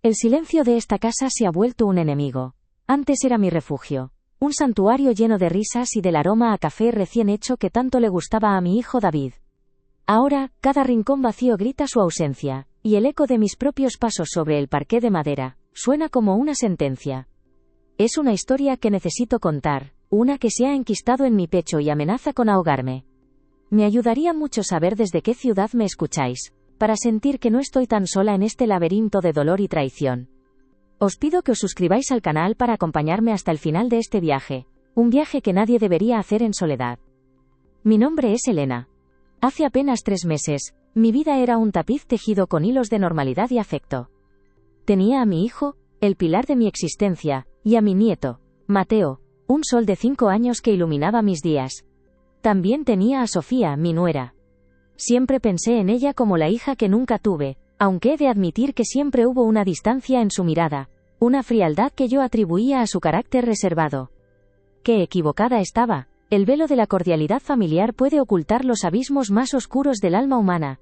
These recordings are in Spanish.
El silencio de esta casa se ha vuelto un enemigo. Antes era mi refugio. Un santuario lleno de risas y del aroma a café recién hecho que tanto le gustaba a mi hijo David. Ahora, cada rincón vacío grita su ausencia, y el eco de mis propios pasos sobre el parqué de madera suena como una sentencia. Es una historia que necesito contar, una que se ha enquistado en mi pecho y amenaza con ahogarme. Me ayudaría mucho saber desde qué ciudad me escucháis, para sentir que no estoy tan sola en este laberinto de dolor y traición. Os pido que os suscribáis al canal para acompañarme hasta el final de este viaje, un viaje que nadie debería hacer en soledad. Mi nombre es Elena. Hace apenas 3 meses, mi vida era un tapiz tejido con hilos de normalidad y afecto. Tenía a mi hijo, el pilar de mi existencia, y a mi nieto, Mateo, un sol de 5 años que iluminaba mis días. También tenía a Sofía, mi nuera. Siempre pensé en ella como la hija que nunca tuve, aunque he de admitir que siempre hubo una distancia en su mirada, una frialdad que yo atribuía a su carácter reservado. Qué equivocada estaba. El velo de la cordialidad familiar puede ocultar los abismos más oscuros del alma humana.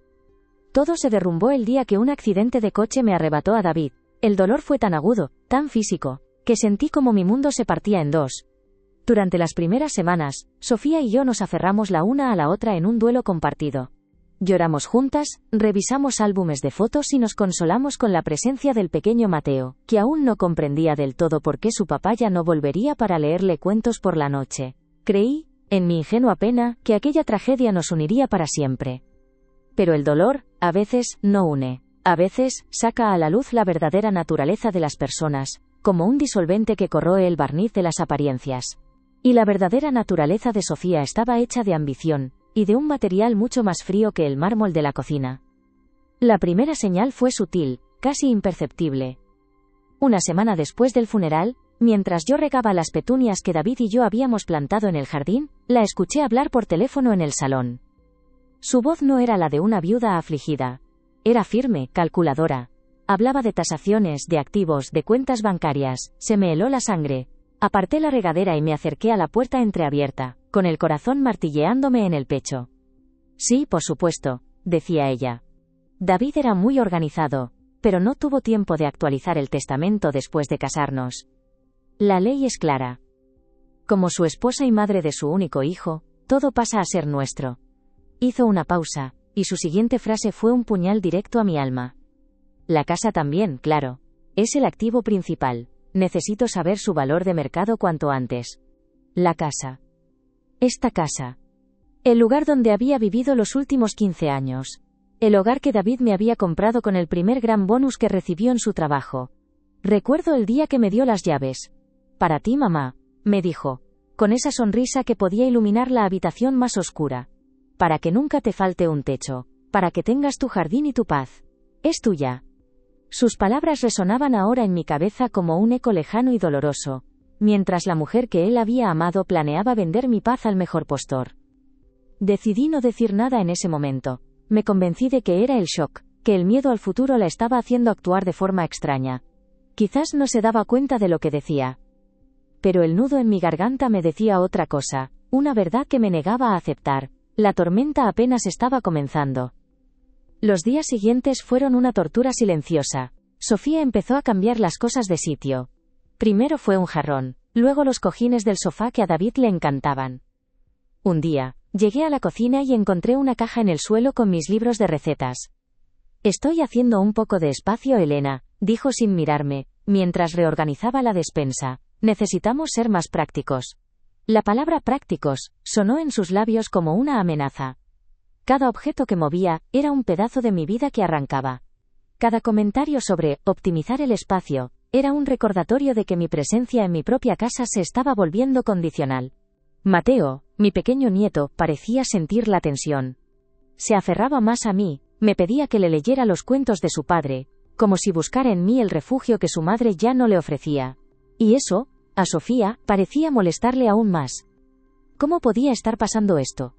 Todo se derrumbó el día que un accidente de coche me arrebató a David. El dolor fue tan agudo, tan físico, que sentí como mi mundo se partía en dos. Durante las primeras semanas, Sofía y yo nos aferramos la una a la otra en un duelo compartido. Lloramos juntas, revisamos álbumes de fotos y nos consolamos con la presencia del pequeño Mateo, que aún no comprendía del todo por qué su papá ya no volvería para leerle cuentos por la noche. Creí, en mi ingenua pena, que aquella tragedia nos uniría para siempre. Pero el dolor, a veces, no une. A veces, saca a la luz la verdadera naturaleza de las personas, como un disolvente que corroe el barniz de las apariencias. Y la verdadera naturaleza de Sofía estaba hecha de ambición, y de un material mucho más frío que el mármol de la cocina. La primera señal fue sutil, casi imperceptible. Una semana después del funeral, mientras yo regaba las petunias que David y yo habíamos plantado en el jardín, la escuché hablar por teléfono en el salón. Su voz no era la de una viuda afligida. Era firme, calculadora. Hablaba de tasaciones, de activos, de cuentas bancarias. Se me heló la sangre. Aparté la regadera y me acerqué a la puerta entreabierta, con el corazón martilleándome en el pecho. Sí, por supuesto, decía ella. David era muy organizado, pero no tuvo tiempo de actualizar el testamento después de casarnos. La ley es clara. Como su esposa y madre de su único hijo, todo pasa a ser nuestro. Hizo una pausa, y su siguiente frase fue un puñal directo a mi alma. La casa también, claro. Es el activo principal. Necesito saber su valor de mercado cuanto antes. La casa. Esta casa. El lugar donde había vivido los últimos 15 años. El hogar que David me había comprado con el primer gran bonus que recibió en su trabajo. Recuerdo el día que me dio las llaves. Para ti, mamá, me dijo, con esa sonrisa que podía iluminar la habitación más oscura. Para que nunca te falte un techo, para que tengas tu jardín y tu paz. Es tuya. Sus palabras resonaban ahora en mi cabeza como un eco lejano y doloroso, mientras la mujer que él había amado planeaba vender mi paz al mejor postor. Decidí no decir nada en ese momento. Me convencí de que era el shock, que el miedo al futuro la estaba haciendo actuar de forma extraña. Quizás no se daba cuenta de lo que decía. Pero el nudo en mi garganta me decía otra cosa, una verdad que me negaba a aceptar. La tormenta apenas estaba comenzando. Los días siguientes fueron una tortura silenciosa. Sofía empezó a cambiar las cosas de sitio. Primero fue un jarrón, luego los cojines del sofá que a David le encantaban. Un día, llegué a la cocina y encontré una caja en el suelo con mis libros de recetas. Estoy haciendo un poco de espacio, Elena, dijo sin mirarme, mientras reorganizaba la despensa. Necesitamos ser más prácticos. La palabra prácticos sonó en sus labios como una amenaza. Cada objeto que movía era un pedazo de mi vida que arrancaba. Cada comentario sobre optimizar el espacio era un recordatorio de que mi presencia en mi propia casa se estaba volviendo condicional. Mateo, mi pequeño nieto, parecía sentir la tensión. Se aferraba más a mí, me pedía que le leyera los cuentos de su padre, como si buscara en mí el refugio que su madre ya no le ofrecía. Y eso, a Sofía, parecía molestarle aún más. ¿Cómo podía estar pasando esto?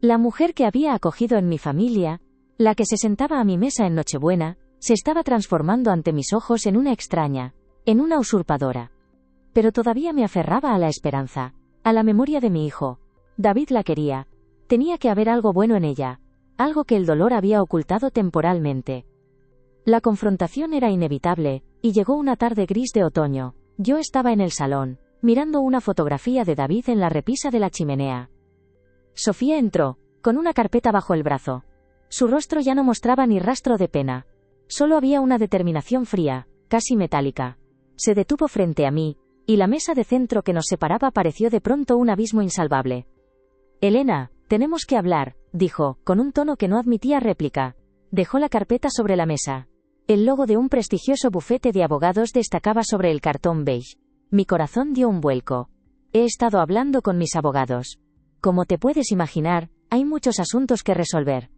La mujer que había acogido en mi familia, la que se sentaba a mi mesa en Nochebuena, se estaba transformando ante mis ojos en una extraña, en una usurpadora. Pero todavía me aferraba a la esperanza, a la memoria de mi hijo. David la quería. Tenía que haber algo bueno en ella, algo que el dolor había ocultado temporalmente. La confrontación era inevitable, y llegó una tarde gris de otoño. Yo estaba en el salón, mirando una fotografía de David en la repisa de la chimenea. Sofía entró, con una carpeta bajo el brazo. Su rostro ya no mostraba ni rastro de pena. Solo había una determinación fría, casi metálica. Se detuvo frente a mí, y la mesa de centro que nos separaba pareció de pronto un abismo insalvable. «Elena, tenemos que hablar», dijo, con un tono que no admitía réplica. Dejó la carpeta sobre la mesa. El logo de un prestigioso bufete de abogados destacaba sobre el cartón beige. Mi corazón dio un vuelco. He estado hablando con mis abogados. Como te puedes imaginar, hay muchos asuntos que resolver.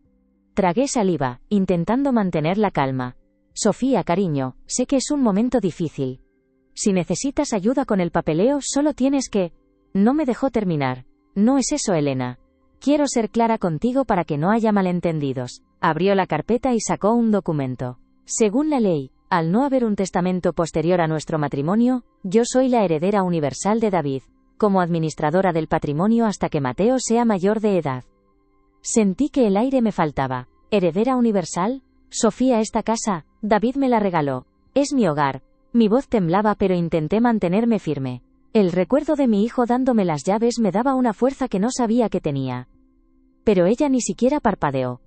Tragué saliva, intentando mantener la calma. Sofía, cariño, sé que es un momento difícil. Si necesitas ayuda con el papeleo, solo tienes que... No me dejó terminar. No es eso, Elena. Quiero ser clara contigo para que no haya malentendidos. Abrió la carpeta y sacó un documento. Según la ley, al no haber un testamento posterior a nuestro matrimonio, yo soy la heredera universal de David, como administradora del patrimonio hasta que Mateo sea mayor de edad. Sentí que el aire me faltaba. ¿Heredera universal? Sofía, esta casa, David me la regaló. Es mi hogar. Mi voz temblaba, pero intenté mantenerme firme. El recuerdo de mi hijo dándome las llaves me daba una fuerza que no sabía que tenía. Pero ella ni siquiera parpadeó.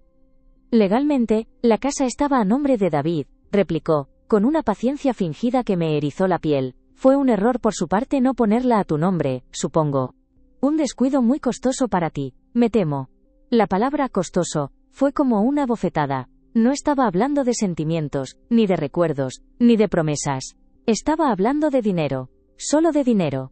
Legalmente, la casa estaba a nombre de David, replicó, con una paciencia fingida que me erizó la piel. Fue un error por su parte no ponerla a tu nombre, supongo. Un descuido muy costoso para ti, me temo. La palabra costoso fue como una bofetada. No estaba hablando de sentimientos, ni de recuerdos, ni de promesas. Estaba hablando de dinero. Solo de dinero.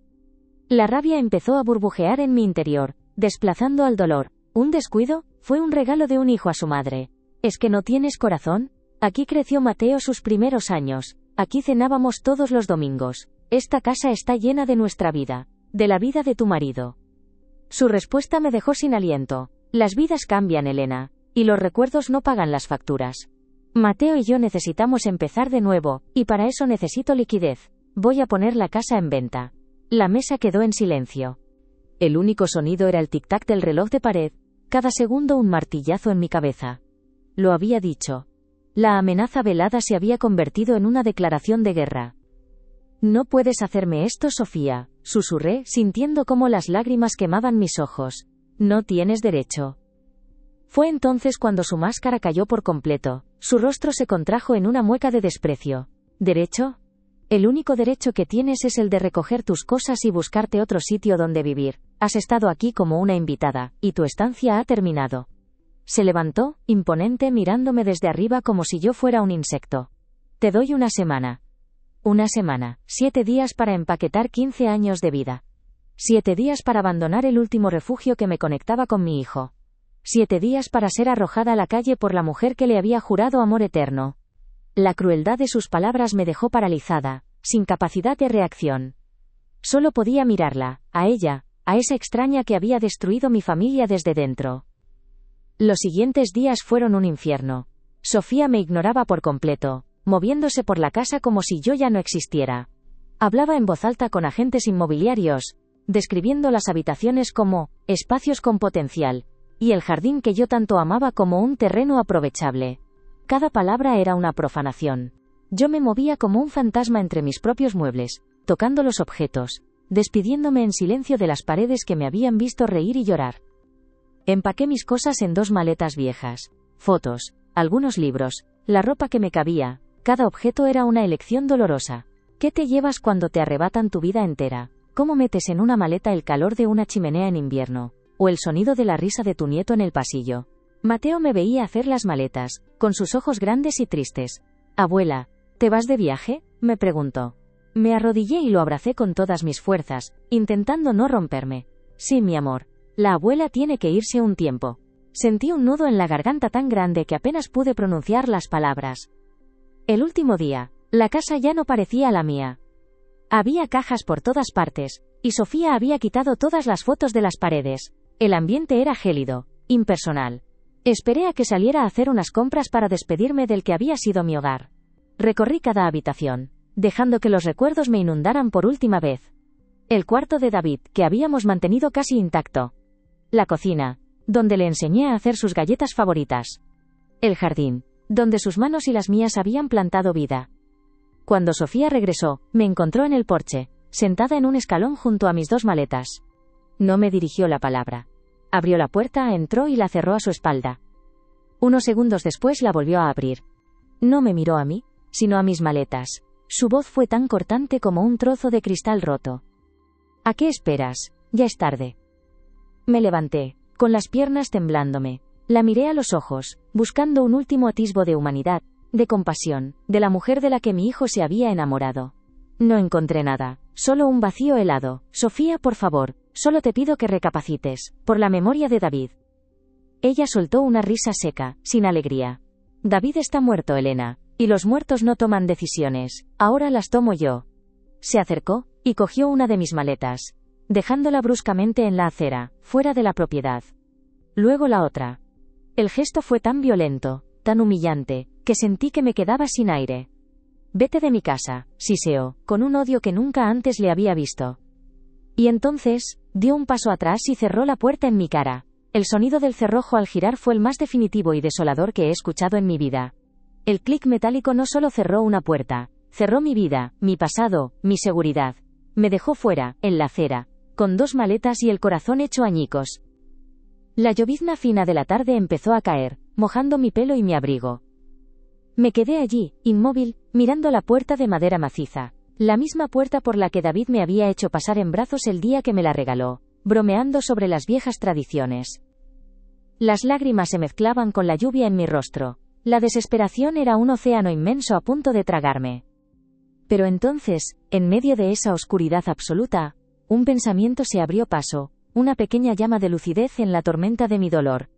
La rabia empezó a burbujear en mi interior, desplazando al dolor. ¿Un descuido? Fue un regalo de un hijo a su madre. ¿Es que no tienes corazón? Aquí creció Mateo sus primeros años. Aquí cenábamos todos los domingos. Esta casa está llena de nuestra vida. De la vida de tu marido. Su respuesta me dejó sin aliento. Las vidas cambian, Elena. Y los recuerdos no pagan las facturas. Mateo y yo necesitamos empezar de nuevo, y para eso necesito liquidez. Voy a poner la casa en venta. La mesa quedó en silencio. El único sonido era el tic-tac del reloj de pared, cada segundo un martillazo en mi cabeza. Lo había dicho. La amenaza velada se había convertido en una declaración de guerra. No puedes hacerme esto, Sofía, susurré, sintiendo cómo las lágrimas quemaban mis ojos. No tienes derecho. Fue entonces cuando su máscara cayó por completo, su rostro se contrajo en una mueca de desprecio. ¿Derecho? El único derecho que tienes es el de recoger tus cosas y buscarte otro sitio donde vivir. Has estado aquí como una invitada, y tu estancia ha terminado. Se levantó, imponente, mirándome desde arriba como si yo fuera un insecto. Te doy una semana. Una semana, 7 días para empaquetar 15 años de vida. 7 días para abandonar el último refugio que me conectaba con mi hijo. 7 días para ser arrojada a la calle por la mujer que le había jurado amor eterno. La crueldad de sus palabras me dejó paralizada, sin capacidad de reacción. Solo podía mirarla, a ella, a esa extraña que había destruido mi familia desde dentro. Los siguientes días fueron un infierno. Sofía me ignoraba por completo, moviéndose por la casa como si yo ya no existiera. Hablaba en voz alta con agentes inmobiliarios, describiendo las habitaciones como espacios con potencial, y el jardín que yo tanto amaba como un terreno aprovechable. Cada palabra era una profanación. Yo me movía como un fantasma entre mis propios muebles, tocando los objetos, despidiéndome en silencio de las paredes que me habían visto reír y llorar. Empaqué mis cosas en 2 maletas viejas. Fotos, algunos libros, la ropa que me cabía, cada objeto era una elección dolorosa. ¿Qué te llevas cuando te arrebatan tu vida entera? ¿Cómo metes en una maleta el calor de una chimenea en invierno? ¿O el sonido de la risa de tu nieto en el pasillo? Mateo me veía hacer las maletas, con sus ojos grandes y tristes. «Abuela, ¿te vas de viaje?», me preguntó. Me arrodillé y lo abracé con todas mis fuerzas, intentando no romperme. «Sí, mi amor. La abuela tiene que irse un tiempo». Sentí un nudo en la garganta tan grande que apenas pude pronunciar las palabras. El último día, la casa ya no parecía la mía. Había cajas por todas partes, y Sofía había quitado todas las fotos de las paredes. El ambiente era gélido, impersonal. Esperé a que saliera a hacer unas compras para despedirme del que había sido mi hogar. Recorrí cada habitación, dejando que los recuerdos me inundaran por última vez. El cuarto de David, que habíamos mantenido casi intacto. La cocina, donde le enseñé a hacer sus galletas favoritas. El jardín, donde sus manos y las mías habían plantado vida. Cuando Sofía regresó, me encontró en el porche, sentada en un escalón junto a mis 2 maletas. No me dirigió la palabra. Abrió la puerta, entró y la cerró a su espalda. Unos segundos después la volvió a abrir. No me miró a mí, sino a mis maletas. Su voz fue tan cortante como un trozo de cristal roto. ¿A qué esperas? Ya es tarde. Me levanté, con las piernas temblándome. La miré a los ojos, buscando un último atisbo de humanidad, de compasión, de la mujer de la que mi hijo se había enamorado. No encontré nada, solo un vacío helado. Sofía, por favor, solo te pido que recapacites, por la memoria de David. Ella soltó una risa seca, sin alegría. David está muerto, Elena, y los muertos no toman decisiones, ahora las tomo yo. Se acercó, y cogió una de mis maletas, dejándola bruscamente en la acera, fuera de la propiedad. Luego la otra. El gesto fue tan violento, tan humillante, que sentí que me quedaba sin aire. Vete de mi casa, siseó, con un odio que nunca antes le había visto. Y entonces, dio un paso atrás y cerró la puerta en mi cara. El sonido del cerrojo al girar fue el más definitivo y desolador que he escuchado en mi vida. El clic metálico no solo cerró una puerta, cerró mi vida, mi pasado, mi seguridad. Me dejó fuera, en la acera, con 2 maletas y el corazón hecho añicos. La llovizna fina de la tarde empezó a caer, mojando mi pelo y mi abrigo. Me quedé allí, inmóvil, mirando la puerta de madera maciza, la misma puerta por la que David me había hecho pasar en brazos el día que me la regaló, bromeando sobre las viejas tradiciones. Las lágrimas se mezclaban con la lluvia en mi rostro. La desesperación era un océano inmenso a punto de tragarme. Pero entonces, en medio de esa oscuridad absoluta, un pensamiento se abrió paso, una pequeña llama de lucidez en la tormenta de mi dolor.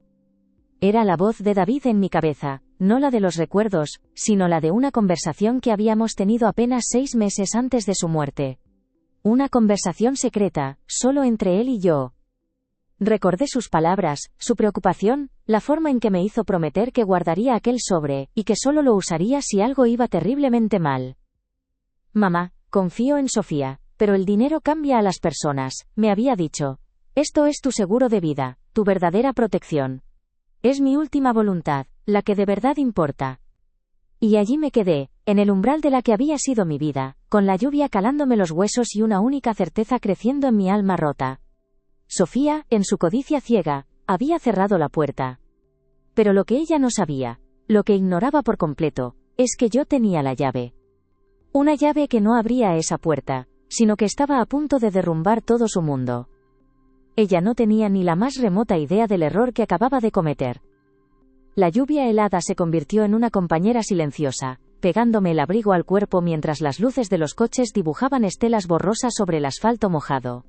Era la voz de David en mi cabeza, no la de los recuerdos, sino la de una conversación que habíamos tenido apenas 6 meses antes de su muerte. Una conversación secreta, solo entre él y yo. Recordé sus palabras, su preocupación, la forma en que me hizo prometer que guardaría aquel sobre, y que solo lo usaría si algo iba terriblemente mal. Mamá, confío en Sofía, pero el dinero cambia a las personas, me había dicho. Esto es tu seguro de vida, tu verdadera protección. Es mi última voluntad, la que de verdad importa. Y allí me quedé, en el umbral de la que había sido mi vida, con la lluvia calándome los huesos y una única certeza creciendo en mi alma rota. Sofía, en su codicia ciega, había cerrado la puerta. Pero lo que ella no sabía, lo que ignoraba por completo, es que yo tenía la llave. Una llave que no abría esa puerta, sino que estaba a punto de derrumbar todo su mundo. Ella no tenía ni la más remota idea del error que acababa de cometer. La lluvia helada se convirtió en una compañera silenciosa, pegándome el abrigo al cuerpo mientras las luces de los coches dibujaban estelas borrosas sobre el asfalto mojado.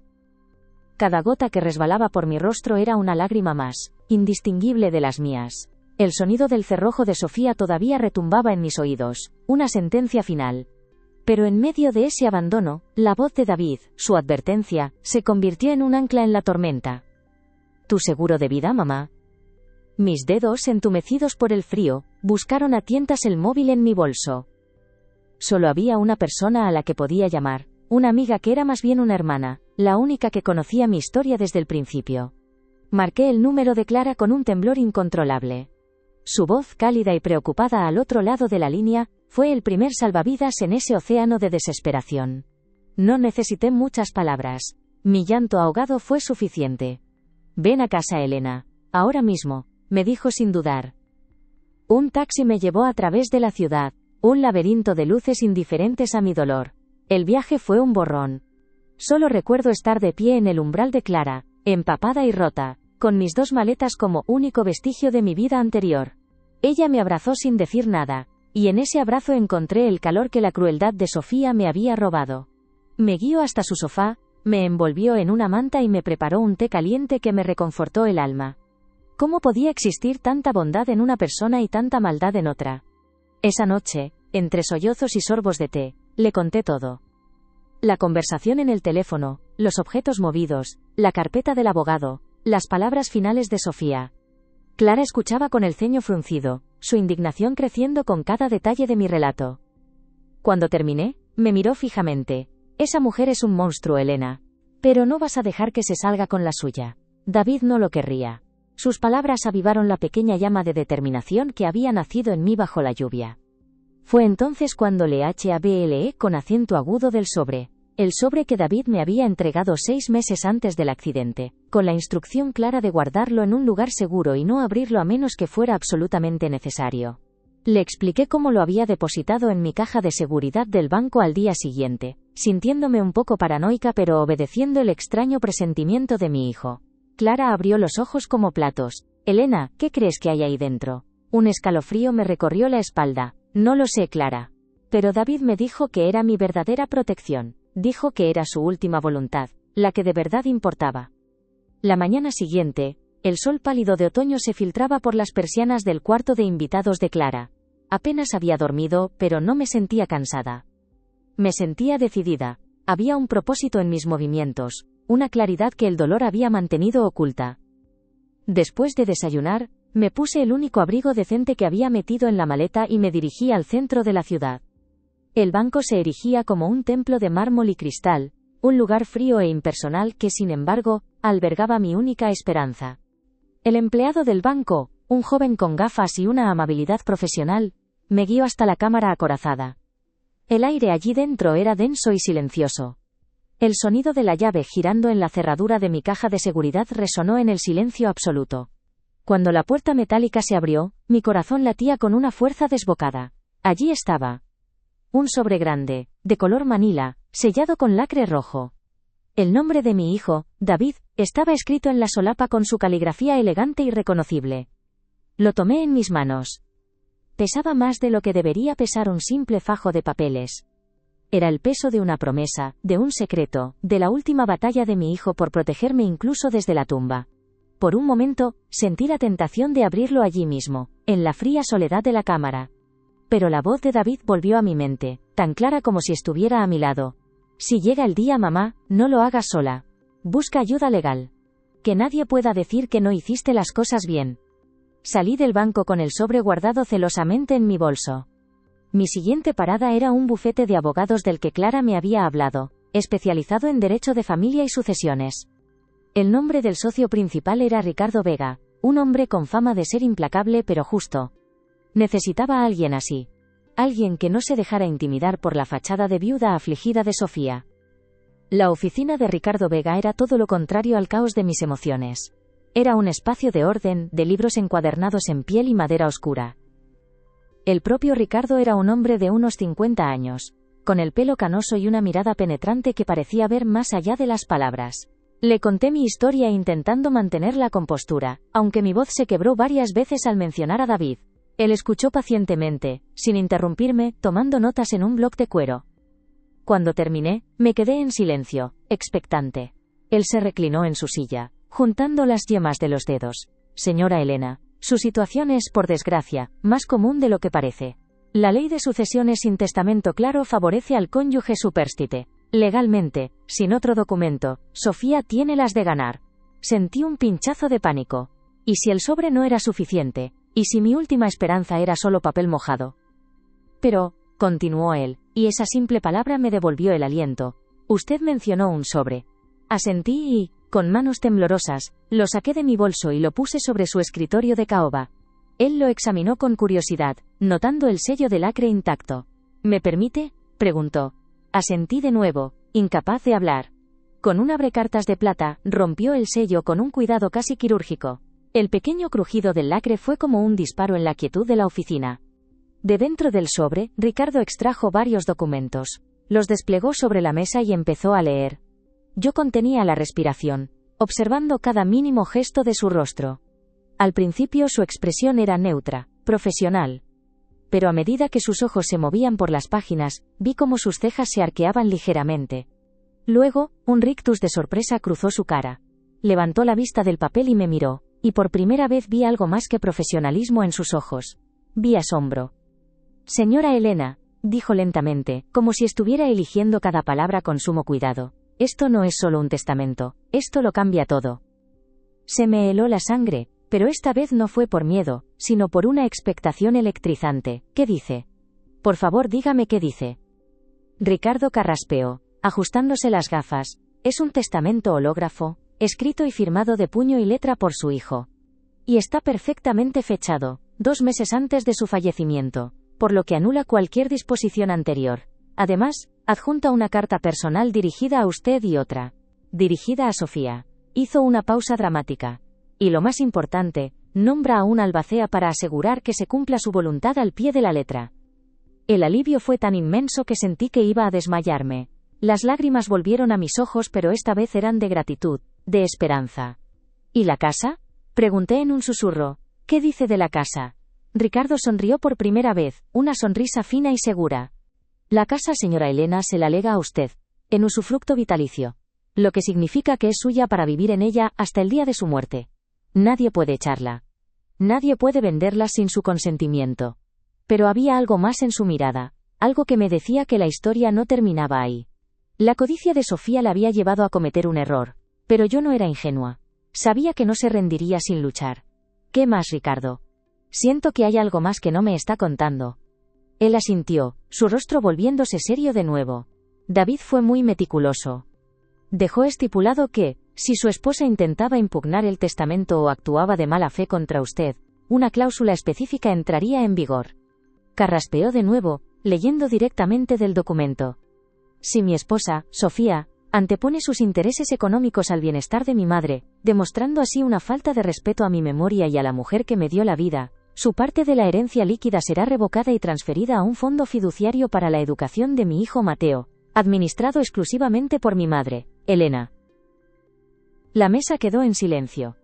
Cada gota que resbalaba por mi rostro era una lágrima más, indistinguible de las mías. El sonido del cerrojo de Sofía todavía retumbaba en mis oídos, una sentencia final. Pero en medio de ese abandono, la voz de David, su advertencia, se convirtió en un ancla en la tormenta. ¿Tu seguro de vida, mamá? Mis dedos, entumecidos por el frío, buscaron a tientas el móvil en mi bolso. Solo había una persona a la que podía llamar, una amiga que era más bien una hermana, la única que conocía mi historia desde el principio. Marqué el número de Clara con un temblor incontrolable. Su voz cálida y preocupada al otro lado de la línea, fue el primer salvavidas en ese océano de desesperación. No necesité muchas palabras. Mi llanto ahogado fue suficiente. Ven a casa, Elena. Ahora mismo, me dijo sin dudar. Un taxi me llevó a través de la ciudad, un laberinto de luces indiferentes a mi dolor. El viaje fue un borrón. Solo recuerdo estar de pie en el umbral de Clara, empapada y rota, con mis 2 maletas como único vestigio de mi vida anterior. Ella me abrazó sin decir nada, y en ese abrazo encontré el calor que la crueldad de Sofía me había robado. Me guió hasta su sofá, me envolvió en una manta y me preparó un té caliente que me reconfortó el alma. ¿Cómo podía existir tanta bondad en una persona y tanta maldad en otra? Esa noche, entre sollozos y sorbos de té, le conté todo. La conversación en el teléfono, los objetos movidos, la carpeta del abogado, las palabras finales de Sofía. Clara escuchaba con el ceño fruncido, su indignación creciendo con cada detalle de mi relato. Cuando terminé, me miró fijamente. Esa mujer es un monstruo, Elena. Pero no vas a dejar que se salga con la suya. David no lo querría. Sus palabras avivaron la pequeña llama de determinación que había nacido en mí bajo la lluvia. Fue entonces cuando le hablé con acento agudo del sobre. El sobre que David me había entregado 6 meses antes del accidente, con la instrucción clara de guardarlo en un lugar seguro y no abrirlo a menos que fuera absolutamente necesario. Le expliqué cómo lo había depositado en mi caja de seguridad del banco al día siguiente, sintiéndome un poco paranoica pero obedeciendo el extraño presentimiento de mi hijo. Clara abrió los ojos como platos. Elena, ¿qué crees que hay ahí dentro? Un escalofrío me recorrió la espalda. No lo sé, Clara. Pero David me dijo que era mi verdadera protección. Dijo que era su última voluntad, la que de verdad importaba. La mañana siguiente, el sol pálido de otoño se filtraba por las persianas del cuarto de invitados de Clara. Apenas había dormido, pero no me sentía cansada. Me sentía decidida. Había un propósito en mis movimientos, una claridad que el dolor había mantenido oculta. Después de desayunar, me puse el único abrigo decente que había metido en la maleta y me dirigí al centro de la ciudad. El banco se erigía como un templo de mármol y cristal, un lugar frío e impersonal que, sin embargo, albergaba mi única esperanza. El empleado del banco, un joven con gafas y una amabilidad profesional, me guió hasta la cámara acorazada. El aire allí dentro era denso y silencioso. El sonido de la llave girando en la cerradura de mi caja de seguridad resonó en el silencio absoluto. Cuando la puerta metálica se abrió, mi corazón latía con una fuerza desbocada. Allí estaba. Un sobre grande, de color manila, sellado con lacre rojo. El nombre de mi hijo, David, estaba escrito en la solapa con su caligrafía elegante y reconocible. Lo tomé en mis manos. Pesaba más de lo que debería pesar un simple fajo de papeles. Era el peso de una promesa, de un secreto, de la última batalla de mi hijo por protegerme incluso desde la tumba. Por un momento, sentí la tentación de abrirlo allí mismo, en la fría soledad de la cámara. Pero la voz de David volvió a mi mente, tan clara como si estuviera a mi lado. Si llega el día, mamá, no lo hagas sola. Busca ayuda legal. Que nadie pueda decir que no hiciste las cosas bien. Salí del banco con el sobre guardado celosamente en mi bolso. Mi siguiente parada era un bufete de abogados del que Clara me había hablado, especializado en derecho de familia y sucesiones. El nombre del socio principal era Ricardo Vega, un hombre con fama de ser implacable pero justo. Necesitaba a alguien así. Alguien que no se dejara intimidar por la fachada de viuda afligida de Sofía. La oficina de Ricardo Vega era todo lo contrario al caos de mis emociones. Era un espacio de orden, de libros encuadernados en piel y madera oscura. El propio Ricardo era un hombre de unos 50 años, con el pelo canoso y una mirada penetrante que parecía ver más allá de las palabras. Le conté mi historia intentando mantener la compostura, aunque mi voz se quebró varias veces al mencionar a David. Él escuchó pacientemente, sin interrumpirme, tomando notas en un bloc de cuero. Cuando terminé, me quedé en silencio, expectante. Él se reclinó en su silla, juntando las yemas de los dedos. Señora Elena, su situación es, por desgracia, más común de lo que parece. La ley de sucesiones sin testamento claro favorece al cónyuge supérstite. Legalmente, sin otro documento, Sofía tiene las de ganar. Sentí un pinchazo de pánico. ¿Y si el sobre no era suficiente? ¿Y si mi última esperanza era solo papel mojado? Pero, continuó él, y esa simple palabra me devolvió el aliento. Usted mencionó un sobre. Asentí y, con manos temblorosas, lo saqué de mi bolso y lo puse sobre su escritorio de caoba. Él lo examinó con curiosidad, notando el sello de lacre intacto. ¿Me permite?, preguntó. Asentí de nuevo, incapaz de hablar. Con un abrecartas de plata, rompió el sello con un cuidado casi quirúrgico. El pequeño crujido del lacre fue como un disparo en la quietud de la oficina. De dentro del sobre, Ricardo extrajo varios documentos. Los desplegó sobre la mesa y empezó a leer. Yo contenía la respiración, observando cada mínimo gesto de su rostro. Al principio su expresión era neutra, profesional. Pero a medida que sus ojos se movían por las páginas, vi cómo sus cejas se arqueaban ligeramente. Luego, un rictus de sorpresa cruzó su cara. Levantó la vista del papel y me miró, y por primera vez vi algo más que profesionalismo en sus ojos. Vi asombro. Señora Elena, dijo lentamente, como si estuviera eligiendo cada palabra con sumo cuidado. Esto no es solo un testamento, esto lo cambia todo. Se me heló la sangre, pero esta vez no fue por miedo, sino por una expectación electrizante. ¿Qué dice? Por favor, dígame qué dice. Ricardo carraspeó, ajustándose las gafas. Es un testamento hológrafo, escrito y firmado de puño y letra por su hijo. Y está perfectamente fechado, 2 meses antes de su fallecimiento, por lo que anula cualquier disposición anterior. Además, adjunta una carta personal dirigida a usted y otra, dirigida a Sofía. Hizo una pausa dramática. Y lo más importante, nombra a un albacea para asegurar que se cumpla su voluntad al pie de la letra. El alivio fue tan inmenso que sentí que iba a desmayarme. Las lágrimas volvieron a mis ojos, pero esta vez eran de gratitud, de esperanza. ¿Y la casa?, pregunté en un susurro. ¿Qué dice de la casa? Ricardo sonrió por primera vez, una sonrisa fina y segura. La casa, señora Elena, se la lega a usted, en usufructo vitalicio. Lo que significa que es suya para vivir en ella hasta el día de su muerte. Nadie puede echarla. Nadie puede venderla sin su consentimiento. Pero había algo más en su mirada, algo que me decía que la historia no terminaba ahí. La codicia de Sofía la había llevado a cometer un error, pero yo no era ingenua. Sabía que no se rendiría sin luchar. ¿Qué más, Ricardo? Siento que hay algo más que no me está contando. Él asintió, su rostro volviéndose serio de nuevo. David fue muy meticuloso. Dejó estipulado que, si su esposa intentaba impugnar el testamento o actuaba de mala fe contra usted, una cláusula específica entraría en vigor. Carraspeó de nuevo, leyendo directamente del documento. Si mi esposa, Sofía, antepone sus intereses económicos al bienestar de mi madre, demostrando así una falta de respeto a mi memoria y a la mujer que me dio la vida, su parte de la herencia líquida será revocada y transferida a un fondo fiduciario para la educación de mi hijo Mateo, administrado exclusivamente por mi madre, Elena. La mesa quedó en silencio.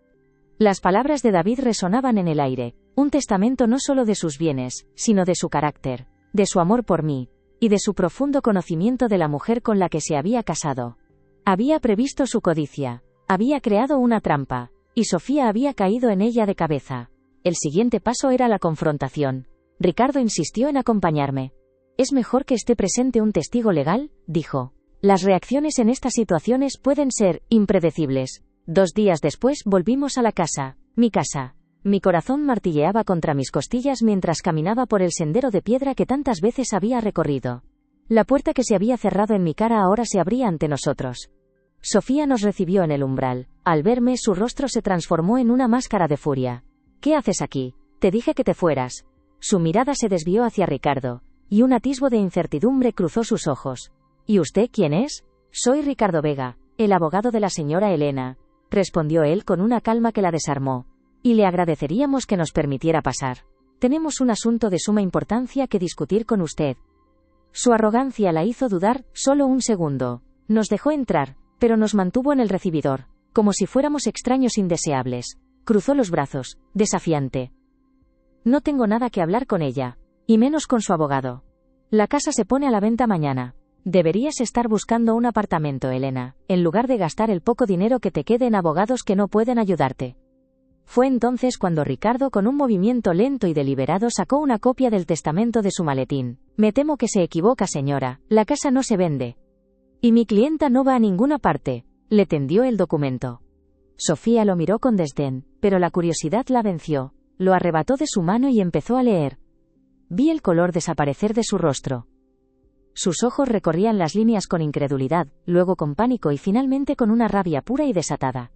Las palabras de David resonaban en el aire, un testamento no solo de sus bienes, sino de su carácter, de su amor por mí, y de su profundo conocimiento de la mujer con la que se había casado. Había previsto su codicia, había creado una trampa, y Sofía había caído en ella de cabeza. El siguiente paso era la confrontación. Ricardo insistió en acompañarme. «Es mejor que esté presente un testigo legal», dijo. «Las reacciones en estas situaciones pueden ser impredecibles». 2 días después volvimos a la casa, mi casa. Mi corazón martilleaba contra mis costillas mientras caminaba por el sendero de piedra que tantas veces había recorrido. La puerta que se había cerrado en mi cara ahora se abría ante nosotros. Sofía nos recibió en el umbral. Al verme, su rostro se transformó en una máscara de furia. «¿Qué haces aquí? Te dije que te fueras». Su mirada se desvió hacia Ricardo, y un atisbo de incertidumbre cruzó sus ojos. «¿Y usted quién es?» «Soy Ricardo Vega, el abogado de la señora Elena», respondió él con una calma que la desarmó. «Y le agradeceríamos que nos permitiera pasar. Tenemos un asunto de suma importancia que discutir con usted». Su arrogancia la hizo dudar solo un segundo. Nos dejó entrar, pero nos mantuvo en el recibidor, como si fuéramos extraños indeseables. Cruzó los brazos, desafiante. «No tengo nada que hablar con ella, y menos con su abogado. La casa se pone a la venta mañana. Deberías estar buscando un apartamento, Elena, en lugar de gastar el poco dinero que te quede en abogados que no pueden ayudarte». Fue entonces cuando Ricardo, con un movimiento lento y deliberado, sacó una copia del testamento de su maletín. «Me temo que se equivoca, señora, la casa no se vende. Y mi clienta no va a ninguna parte», le tendió el documento. Sofía lo miró con desdén, pero la curiosidad la venció, lo arrebató de su mano y empezó a leer. Vi el color desaparecer de su rostro. Sus ojos recorrían las líneas con incredulidad, luego con pánico y finalmente con una rabia pura y desatada.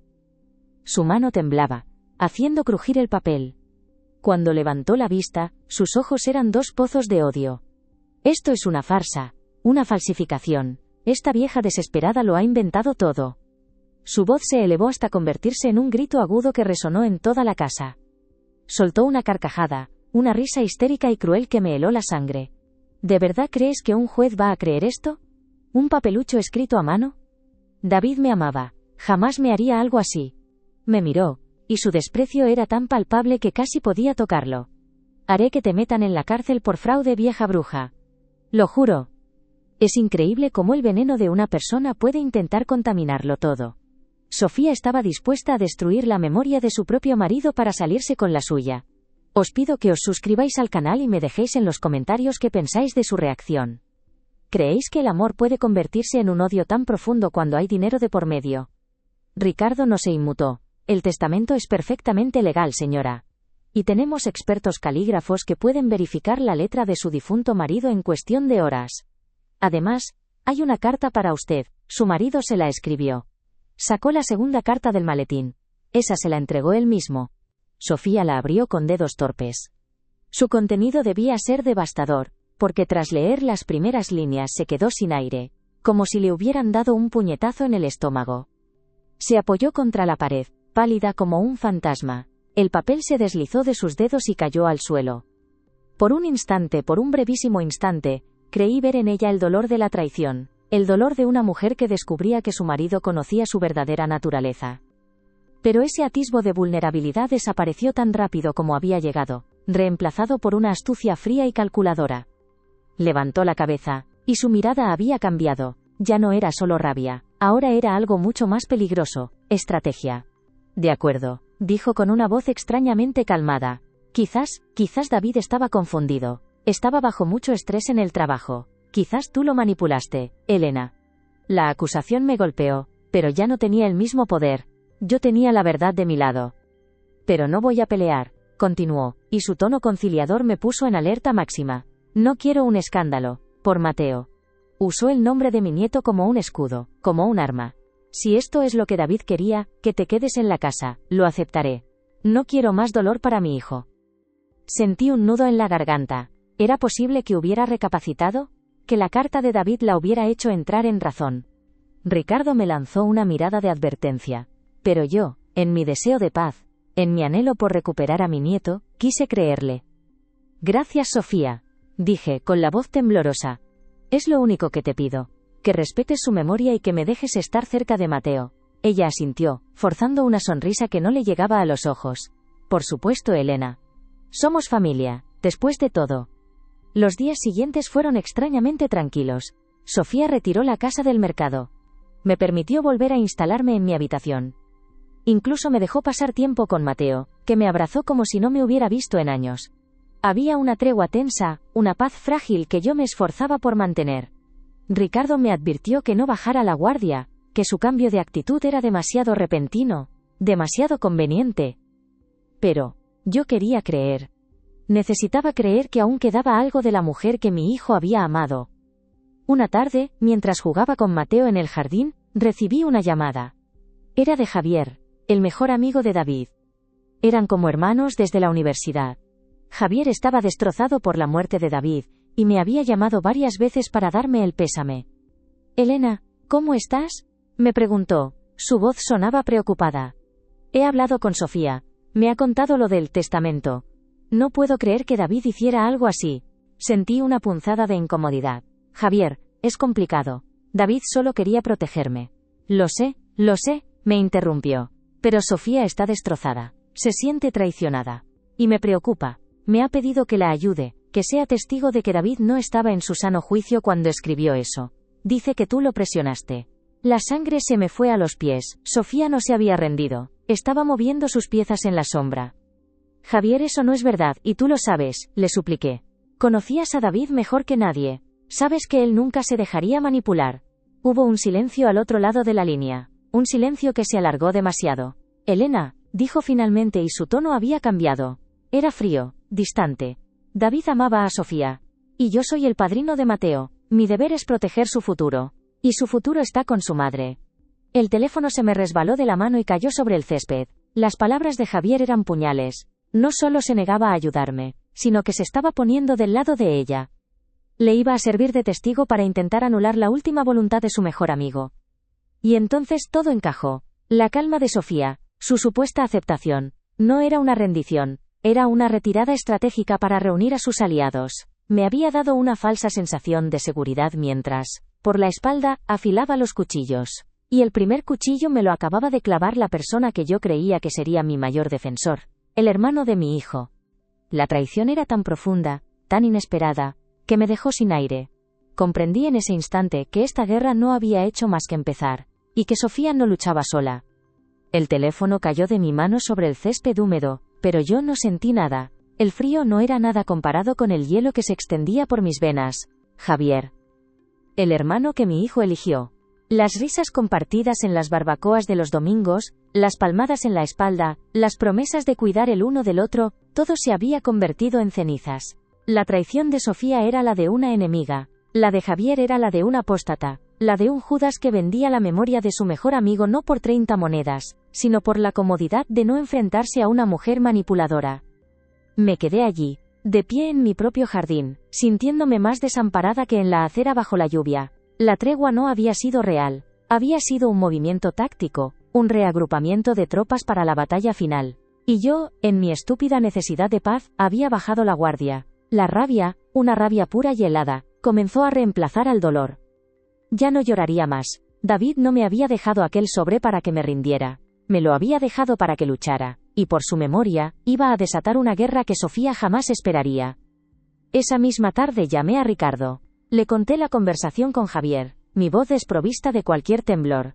Su mano temblaba, haciendo crujir el papel. Cuando levantó la vista, sus ojos eran 2 pozos de odio. «Esto es una farsa, una falsificación. Esta vieja desesperada lo ha inventado todo». Su voz se elevó hasta convertirse en un grito agudo que resonó en toda la casa. Soltó una carcajada, una risa histérica y cruel que me heló la sangre. «¿De verdad crees que un juez va a creer esto? ¿Un papelucho escrito a mano? David me amaba, jamás me haría algo así». Me miró, y su desprecio era tan palpable que casi podía tocarlo. «Haré que te metan en la cárcel por fraude, vieja bruja. Lo juro». Es increíble cómo el veneno de una persona puede intentar contaminarlo todo. Sofía estaba dispuesta a destruir la memoria de su propio marido para salirse con la suya. Os pido que os suscribáis al canal y me dejéis en los comentarios qué pensáis de su reacción. ¿Creéis que el amor puede convertirse en un odio tan profundo cuando hay dinero de por medio? Ricardo no se inmutó. «El testamento es perfectamente legal, señora. Y tenemos expertos calígrafos que pueden verificar la letra de su difunto marido en cuestión de horas. Además, hay una carta para usted, su marido se la escribió». Sacó la segunda carta del maletín. Esa se la entregó él mismo. Sofía la abrió con dedos torpes. Su contenido debía ser devastador, porque tras leer las primeras líneas se quedó sin aire, como si le hubieran dado un puñetazo en el estómago. Se apoyó contra la pared, pálida como un fantasma. El papel se deslizó de sus dedos y cayó al suelo. Por un brevísimo instante, creí ver en ella el dolor de la traición, el dolor de una mujer que descubría que su marido conocía su verdadera naturaleza. Pero ese atisbo de vulnerabilidad desapareció tan rápido como había llegado, reemplazado por una astucia fría y calculadora. Levantó la cabeza, y su mirada había cambiado. Ya no era solo rabia, ahora era algo mucho más peligroso: estrategia. De acuerdo, dijo con una voz extrañamente calmada. Quizás David estaba confundido. Estaba bajo mucho estrés en el trabajo. Quizás tú lo manipulaste, Elena. La acusación me golpeó, pero ya no tenía el mismo poder. Yo tenía la verdad de mi lado. Pero no voy a pelear, continuó, y su tono conciliador me puso en alerta máxima. No quiero un escándalo, por Mateo. Usó el nombre de mi nieto como un escudo, como un arma. Si esto es lo que David quería, que te quedes en la casa, lo aceptaré. No quiero más dolor para mi hijo. Sentí un nudo en la garganta. ¿Era posible que hubiera recapacitado? ¿Que la carta de David la hubiera hecho entrar en razón? Ricardo me lanzó una mirada de advertencia. Pero yo, en mi deseo de paz, en mi anhelo por recuperar a mi nieto, quise creerle. Gracias, Sofía, dije, con la voz temblorosa. Es lo único que te pido. Que respetes su memoria y que me dejes estar cerca de Mateo. Ella asintió, forzando una sonrisa que no le llegaba a los ojos. Por supuesto, Elena. Somos familia, después de todo. Los días siguientes fueron extrañamente tranquilos. Sofía retiró la casa del mercado. Me permitió volver a instalarme en mi habitación. Incluso me dejó pasar tiempo con Mateo, que me abrazó como si no me hubiera visto en años. Había una tregua tensa, una paz frágil que yo me esforzaba por mantener. Ricardo me advirtió que no bajara la guardia, que su cambio de actitud era demasiado repentino, demasiado conveniente. Pero yo quería creer. Necesitaba creer que aún quedaba algo de la mujer que mi hijo había amado. Una tarde, mientras jugaba con Mateo en el jardín, recibí una llamada. Era de Javier, el mejor amigo de David. Eran como hermanos desde la universidad. Javier estaba destrozado por la muerte de David, y me había llamado varias veces para darme el pésame. Elena, ¿cómo estás?, me preguntó. Su voz sonaba preocupada. He hablado con Sofía. Me ha contado lo del testamento. No puedo creer que David hiciera algo así. Sentí una punzada de incomodidad. Javier, es complicado. David solo quería protegerme. Lo sé, me interrumpió. Pero Sofía está destrozada. Se siente traicionada. Y me preocupa. Me ha pedido que la ayude, que sea testigo de que David no estaba en su sano juicio cuando escribió eso. Dice que tú lo presionaste. La sangre se me fue a los pies. Sofía no se había rendido. Estaba moviendo sus piezas en la sombra. Javier, eso no es verdad, y tú lo sabes, le supliqué. Conocías a David mejor que nadie. Sabes que él nunca se dejaría manipular. Hubo un silencio al otro lado de la línea. Un silencio que se alargó demasiado. Elena, dijo finalmente, y su tono había cambiado. Era frío, distante. David amaba a Sofía. Y yo soy el padrino de Mateo. Mi deber es proteger su futuro. Y su futuro está con su madre. El teléfono se me resbaló de la mano y cayó sobre el césped. Las palabras de Javier eran puñales. No solo se negaba a ayudarme, sino que se estaba poniendo del lado de ella. Le iba a servir de testigo para intentar anular la última voluntad de su mejor amigo. Y entonces todo encajó. La calma de Sofía, su supuesta aceptación. No era una rendición, era una retirada estratégica para reunir a sus aliados. Me había dado una falsa sensación de seguridad mientras, por la espalda, afilaba los cuchillos. Y el primer cuchillo me lo acababa de clavar la persona que yo creía que sería mi mayor defensor, el hermano de mi hijo. La traición era tan profunda, tan inesperada, que me dejó sin aire. Comprendí en ese instante que esta guerra no había hecho más que empezar, y que Sofía no luchaba sola. El teléfono cayó de mi mano sobre el césped húmedo, pero yo no sentí nada. El frío no era nada comparado con el hielo que se extendía por mis venas. Javier. El hermano que mi hijo eligió. Las risas compartidas en las barbacoas de los domingos, las palmadas en la espalda, las promesas de cuidar el uno del otro, todo se había convertido en cenizas. La traición de Sofía era la de una enemiga, la de Javier era la de un apóstata, la de un Judas que vendía la memoria de su mejor amigo no por 30 monedas, sino por la comodidad de no enfrentarse a una mujer manipuladora. Me quedé allí, de pie en mi propio jardín, sintiéndome más desamparada que en la acera bajo la lluvia. La tregua no había sido real, había sido un movimiento táctico, un reagrupamiento de tropas para la batalla final. Y yo, en mi estúpida necesidad de paz, había bajado la guardia. La rabia, una rabia pura y helada, comenzó a reemplazar al dolor. Ya no lloraría más. David no me había dejado aquel sobre para que me rindiera. Me lo había dejado para que luchara, y por su memoria, iba a desatar una guerra que Sofía jamás esperaría. Esa misma tarde llamé a Ricardo. Le conté la conversación con Javier, mi voz desprovista de cualquier temblor.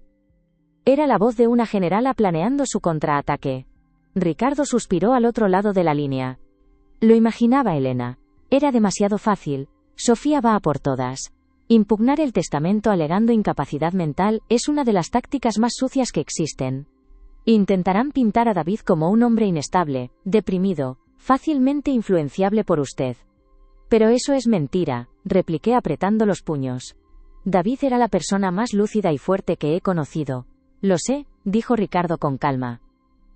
Era la voz de una generala planeando su contraataque. Ricardo suspiró al otro lado de la línea. Lo imaginaba Elena. Era demasiado fácil. Sofía va a por todas. Impugnar el testamento alegando incapacidad mental es una de las tácticas más sucias que existen. Intentarán pintar a David como un hombre inestable, deprimido, fácilmente influenciable por usted. Pero eso es mentira, repliqué apretando los puños. David era la persona más lúcida y fuerte que he conocido. Lo sé, dijo Ricardo con calma.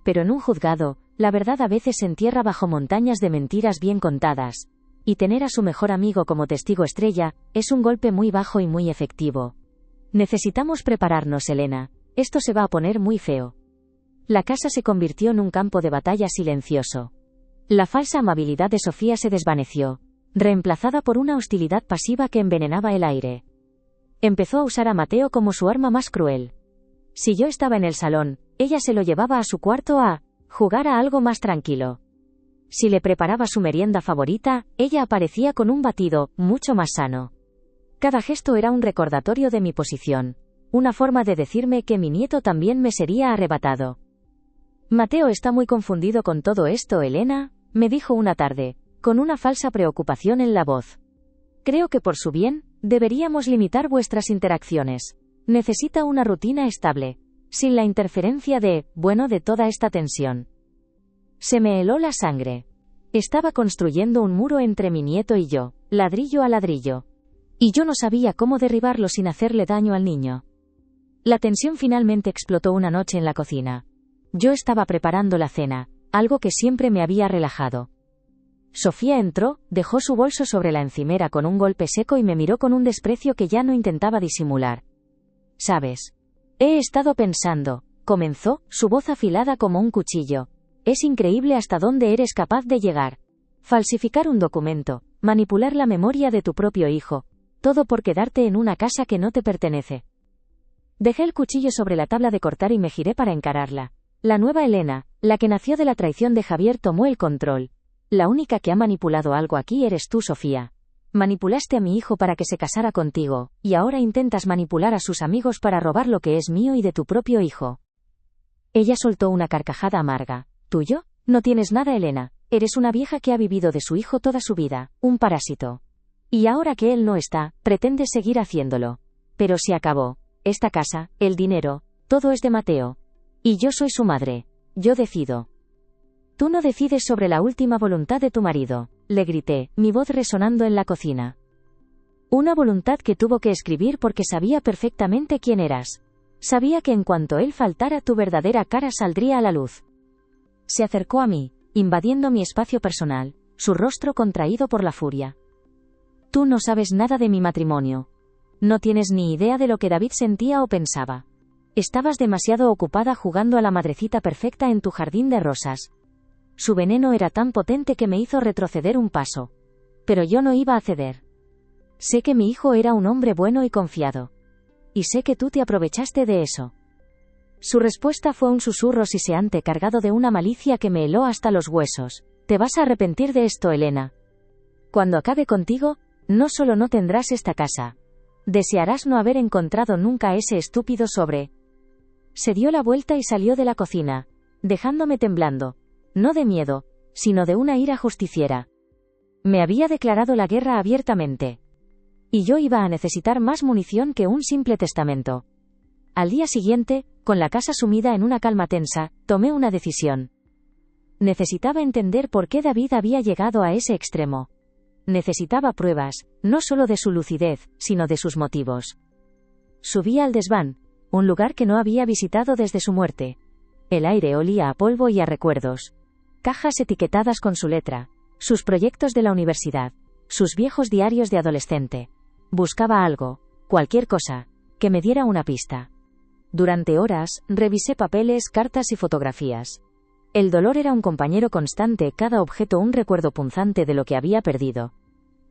Pero en un juzgado, la verdad a veces se entierra bajo montañas de mentiras bien contadas. Y tener a su mejor amigo como testigo estrella, es un golpe muy bajo y muy efectivo. Necesitamos prepararnos, Elena. Esto se va a poner muy feo. La casa se convirtió en un campo de batalla silencioso. La falsa amabilidad de Sofía se desvaneció, reemplazada por una hostilidad pasiva que envenenaba el aire. Empezó a usar a Mateo como su arma más cruel. Si yo estaba en el salón, ella se lo llevaba a su cuarto a jugar a algo más tranquilo. Si le preparaba su merienda favorita, ella aparecía con un batido, mucho más sano. Cada gesto era un recordatorio de mi posición, una forma de decirme que mi nieto también me sería arrebatado. Mateo está muy confundido con todo esto, Elena, me dijo una tarde, con una falsa preocupación en la voz. Creo que por su bien, deberíamos limitar vuestras interacciones. Necesita una rutina estable, sin la interferencia de toda esta tensión. Se me heló la sangre. Estaba construyendo un muro entre mi nieto y yo, ladrillo a ladrillo. Y yo no sabía cómo derribarlo sin hacerle daño al niño. La tensión finalmente explotó una noche en la cocina. Yo estaba preparando la cena, algo que siempre me había relajado. Sofía entró, dejó su bolso sobre la encimera con un golpe seco y me miró con un desprecio que ya no intentaba disimular. ¿Sabes? He estado pensando, comenzó, su voz afilada como un cuchillo. Es increíble hasta dónde eres capaz de llegar. Falsificar un documento, manipular la memoria de tu propio hijo, todo por quedarte en una casa que no te pertenece. Dejé el cuchillo sobre la tabla de cortar y me giré para encararla. La nueva Elena, la que nació de la traición de Javier, tomó el control. La única que ha manipulado algo aquí eres tú, Sofía. Manipulaste a mi hijo para que se casara contigo, y ahora intentas manipular a sus amigos para robar lo que es mío y de tu propio hijo. Ella soltó una carcajada amarga. ¿Tuyo? No tienes nada, Elena. Eres una vieja que ha vivido de su hijo toda su vida, un parásito. Y ahora que él no está, pretendes seguir haciéndolo. Pero se acabó. Esta casa, el dinero, todo es de Mateo. Y yo soy su madre. Yo decido. Tú no decides sobre la última voluntad de tu marido, le grité, mi voz resonando en la cocina. Una voluntad que tuvo que escribir porque sabía perfectamente quién eras. Sabía que en cuanto él faltara tu verdadera cara saldría a la luz. Se acercó a mí, invadiendo mi espacio personal, su rostro contraído por la furia. Tú no sabes nada de mi matrimonio. No tienes ni idea de lo que David sentía o pensaba. Estabas demasiado ocupada jugando a la madrecita perfecta en tu jardín de rosas. Su veneno era tan potente que me hizo retroceder un paso. Pero yo no iba a ceder. Sé que mi hijo era un hombre bueno y confiado. Y sé que tú te aprovechaste de eso. Su respuesta fue un susurro siseante cargado de una malicia que me heló hasta los huesos. Te vas a arrepentir de esto, Elena. Cuando acabe contigo, no solo no tendrás esta casa. Desearás no haber encontrado nunca a ese estúpido sobre. Se dio la vuelta y salió de la cocina, dejándome temblando. No de miedo, sino de una ira justiciera. Me había declarado la guerra abiertamente. Y yo iba a necesitar más munición que un simple testamento. Al día siguiente, con la casa sumida en una calma tensa, tomé una decisión. Necesitaba entender por qué David había llegado a ese extremo. Necesitaba pruebas, no solo de su lucidez, sino de sus motivos. Subí al desván, un lugar que no había visitado desde su muerte. El aire olía a polvo y a recuerdos. Cajas etiquetadas con su letra, sus proyectos de la universidad, sus viejos diarios de adolescente. Buscaba algo, cualquier cosa, que me diera una pista. Durante horas, revisé papeles, cartas y fotografías. El dolor era un compañero constante, cada objeto un recuerdo punzante de lo que había perdido.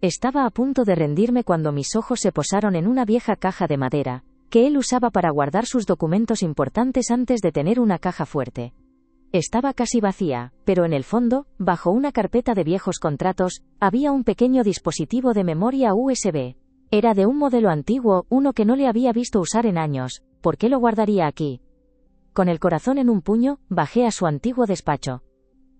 Estaba a punto de rendirme cuando mis ojos se posaron en una vieja caja de madera, que él usaba para guardar sus documentos importantes antes de tener una caja fuerte. Estaba casi vacía, pero en el fondo, bajo una carpeta de viejos contratos, había un pequeño dispositivo de memoria USB. Era de un modelo antiguo, uno que no le había visto usar en años. ¿Por qué lo guardaría aquí? Con el corazón en un puño, bajé a su antiguo despacho.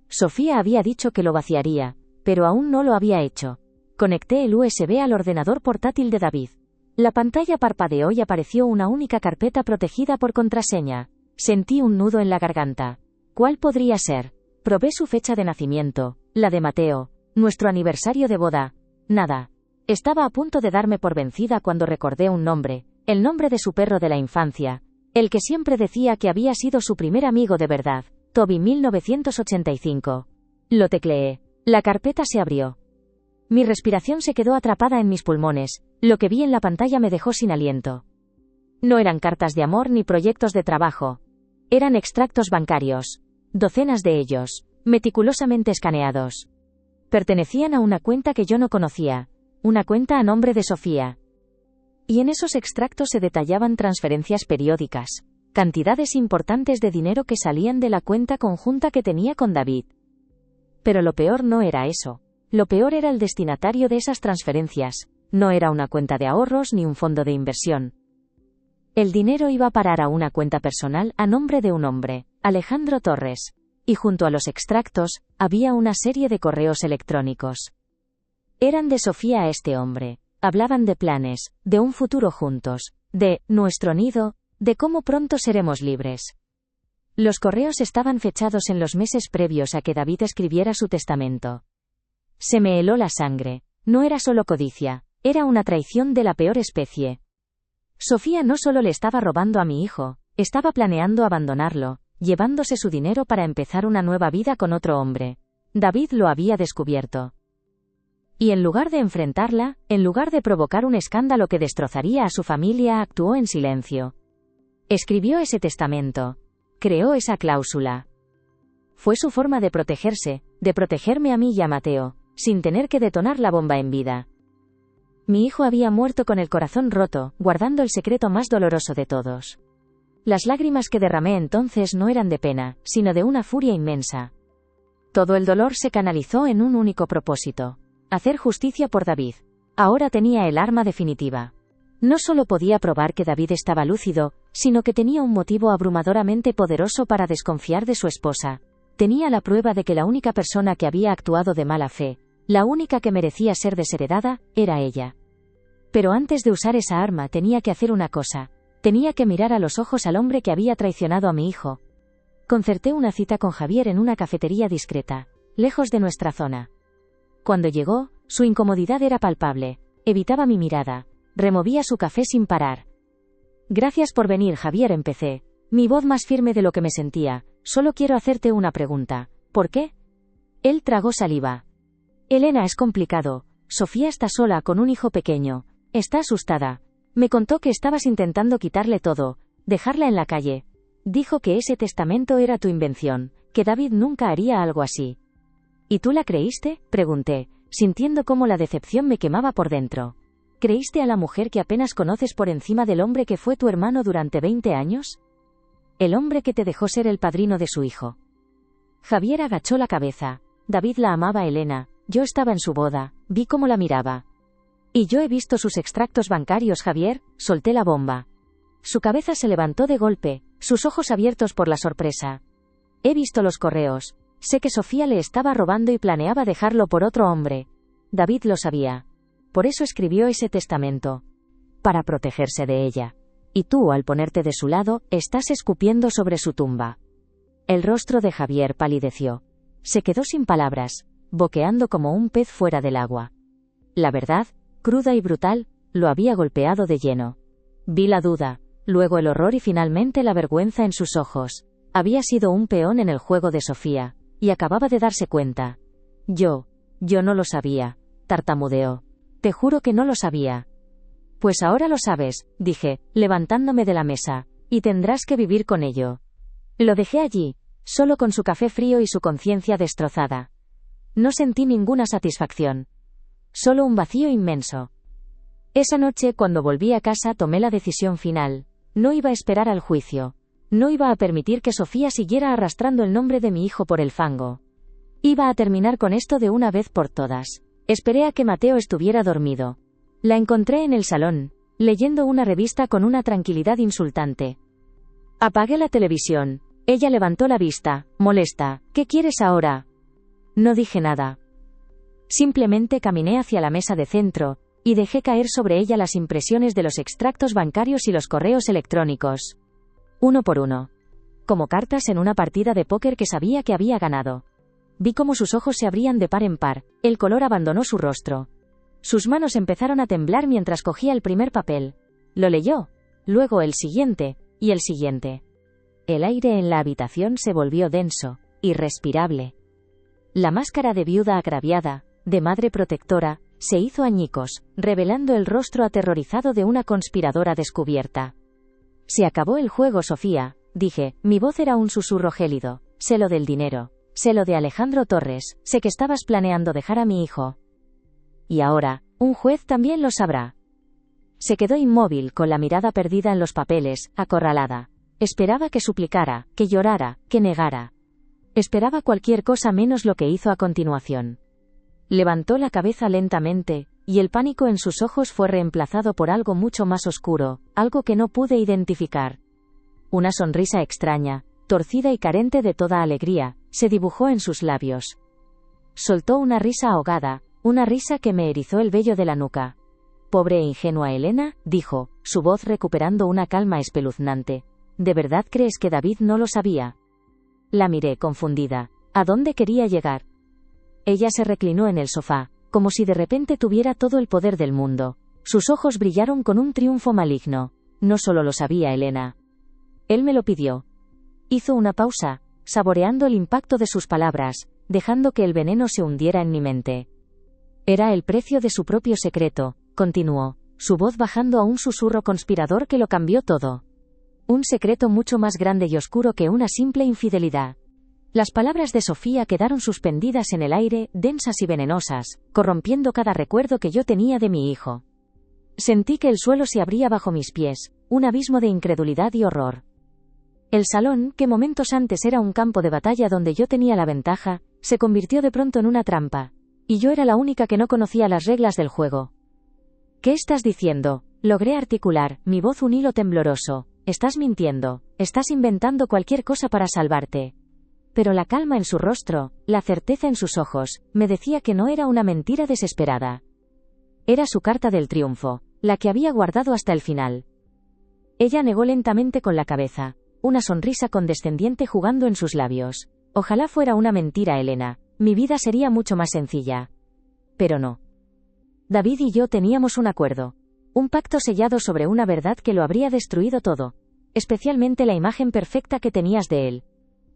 Sofía había dicho que lo vaciaría, pero aún no lo había hecho. Conecté el USB al ordenador portátil de David. La pantalla parpadeó y apareció una única carpeta protegida por contraseña. Sentí un nudo en la garganta. ¿Cuál podría ser? Probé su fecha de nacimiento, la de Mateo, nuestro aniversario de boda. Nada. Estaba a punto de darme por vencida cuando recordé un nombre, el nombre de su perro de la infancia, el que siempre decía que había sido su primer amigo de verdad, Toby 1985. Lo tecleé. La carpeta se abrió. Mi respiración se quedó atrapada en mis pulmones, lo que vi en la pantalla me dejó sin aliento. No eran cartas de amor ni proyectos de trabajo. Eran extractos bancarios. Docenas de ellos, meticulosamente escaneados. Pertenecían a una cuenta que yo no conocía, una cuenta a nombre de Sofía. Y en esos extractos se detallaban transferencias periódicas, cantidades importantes de dinero que salían de la cuenta conjunta que tenía con David. Pero lo peor no era eso. Lo peor era el destinatario de esas transferencias. No era una cuenta de ahorros ni un fondo de inversión. El dinero iba a parar a una cuenta personal a nombre de un hombre, Alejandro Torres. Y junto a los extractos, había una serie de correos electrónicos. Eran de Sofía a este hombre. Hablaban de planes, de un futuro juntos, de nuestro nido, de cómo pronto seremos libres. Los correos estaban fechados en los meses previos a que David escribiera su testamento. Se me heló la sangre. No era solo codicia, era una traición de la peor especie. Sofía no solo le estaba robando a mi hijo, estaba planeando abandonarlo, llevándose su dinero para empezar una nueva vida con otro hombre. David lo había descubierto. Y en lugar de enfrentarla, en lugar de provocar un escándalo que destrozaría a su familia, actuó en silencio. Escribió ese testamento. Creó esa cláusula. Fue su forma de protegerse, de protegerme a mí y a Mateo, sin tener que detonar la bomba en vida. Mi hijo había muerto con el corazón roto, guardando el secreto más doloroso de todos. Las lágrimas que derramé entonces no eran de pena, sino de una furia inmensa. Todo el dolor se canalizó en un único propósito: hacer justicia por David. Ahora tenía el arma definitiva. No solo podía probar que David estaba lúcido, sino que tenía un motivo abrumadoramente poderoso para desconfiar de su esposa. Tenía la prueba de que la única persona que había actuado de mala fe, la única que merecía ser desheredada, era ella. Pero antes de usar esa arma tenía que hacer una cosa. Tenía que mirar a los ojos al hombre que había traicionado a mi hijo. Concerté una cita con Javier en una cafetería discreta, lejos de nuestra zona. Cuando llegó, su incomodidad era palpable. Evitaba mi mirada. Removía su café sin parar. Gracias por venir, Javier, empecé. Mi voz más firme de lo que me sentía. Solo quiero hacerte una pregunta. ¿Por qué? Él tragó saliva. Elena, es complicado. Sofía está sola con un hijo pequeño. Está asustada. Me contó que estabas intentando quitarle todo, dejarla en la calle. Dijo que ese testamento era tu invención, que David nunca haría algo así. ¿Y tú la creíste?, pregunté, sintiendo cómo la decepción me quemaba por dentro. ¿Creíste a la mujer que apenas conoces por encima del hombre que fue tu hermano durante 20 años? El hombre que te dejó ser el padrino de su hijo. Javier agachó la cabeza. David la amaba a Elena, yo estaba en su boda, vi cómo la miraba. Y yo he visto sus extractos bancarios, Javier, solté la bomba. Su cabeza se levantó de golpe, sus ojos abiertos por la sorpresa. He visto los correos. Sé que Sofía le estaba robando y planeaba dejarlo por otro hombre. David lo sabía. Por eso escribió ese testamento. Para protegerse de ella. Y tú, al ponerte de su lado, estás escupiendo sobre su tumba. El rostro de Javier palideció. Se quedó sin palabras, boqueando como un pez fuera del agua. La verdad, cruda y brutal, lo había golpeado de lleno. Vi la duda, luego el horror y finalmente la vergüenza en sus ojos. Había sido un peón en el juego de Sofía, y acababa de darse cuenta. Yo no lo sabía, tartamudeó. Te juro que no lo sabía. Pues ahora lo sabes, dije, levantándome de la mesa, y tendrás que vivir con ello. Lo dejé allí, solo con su café frío y su conciencia destrozada. No sentí ninguna satisfacción. Solo un vacío inmenso. Esa noche, cuando volví a casa, tomé la decisión final. No iba a esperar al juicio. No iba a permitir que Sofía siguiera arrastrando el nombre de mi hijo por el fango. Iba a terminar con esto de una vez por todas. Esperé a que Mateo estuviera dormido. La encontré en el salón, leyendo una revista con una tranquilidad insultante. Apagué la televisión. Ella levantó la vista, molesta. ¿Qué quieres ahora? No dije nada. Simplemente caminé hacia la mesa de centro, y dejé caer sobre ella las impresiones de los extractos bancarios y los correos electrónicos. Uno por uno. Como cartas en una partida de póker que sabía que había ganado. Vi cómo sus ojos se abrían de par en par, el color abandonó su rostro. Sus manos empezaron a temblar mientras cogía el primer papel. Lo leyó, luego el siguiente, y el siguiente. El aire en la habitación se volvió denso, irrespirable. La máscara de viuda agraviada, de madre protectora, se hizo añicos, revelando el rostro aterrorizado de una conspiradora descubierta. Se acabó el juego, Sofía, dije, mi voz era un susurro gélido. Sé lo del dinero. Sé lo de Alejandro Torres, sé que estabas planeando dejar a mi hijo. Y ahora, un juez también lo sabrá. Se quedó inmóvil con la mirada perdida en los papeles, acorralada. Esperaba que suplicara, que llorara, que negara. Esperaba cualquier cosa menos lo que hizo a continuación. Levantó la cabeza lentamente, y el pánico en sus ojos fue reemplazado por algo mucho más oscuro, algo que no pude identificar. Una sonrisa extraña, torcida y carente de toda alegría, se dibujó en sus labios. Soltó una risa ahogada, una risa que me erizó el vello de la nuca. Pobre e ingenua Elena, dijo, su voz recuperando una calma espeluznante. ¿De verdad crees que David no lo sabía? La miré confundida. ¿A dónde quería llegar? Ella se reclinó en el sofá, como si de repente tuviera todo el poder del mundo. Sus ojos brillaron con un triunfo maligno. No solo lo sabía Elena. Él me lo pidió. Hizo una pausa, saboreando el impacto de sus palabras, dejando que el veneno se hundiera en mi mente. Era el precio de su propio secreto, continuó, su voz bajando a un susurro conspirador que lo cambió todo. Un secreto mucho más grande y oscuro que una simple infidelidad. Las palabras de Sofía quedaron suspendidas en el aire, densas y venenosas, corrompiendo cada recuerdo que yo tenía de mi hijo. Sentí que el suelo se abría bajo mis pies, un abismo de incredulidad y horror. El salón, que momentos antes era un campo de batalla donde yo tenía la ventaja, se convirtió de pronto en una trampa. Y yo era la única que no conocía las reglas del juego. ¿Qué estás diciendo? Logré articular, mi voz un hilo tembloroso. Estás mintiendo, estás inventando cualquier cosa para salvarte. Pero la calma en su rostro, la certeza en sus ojos, me decía que no era una mentira desesperada. Era su carta del triunfo, la que había guardado hasta el final. Ella negó lentamente con la cabeza, una sonrisa condescendiente jugando en sus labios. Ojalá fuera una mentira, Elena, mi vida sería mucho más sencilla. Pero no. David y yo teníamos un acuerdo. Un pacto sellado sobre una verdad que lo habría destruido todo. Especialmente la imagen perfecta que tenías de él.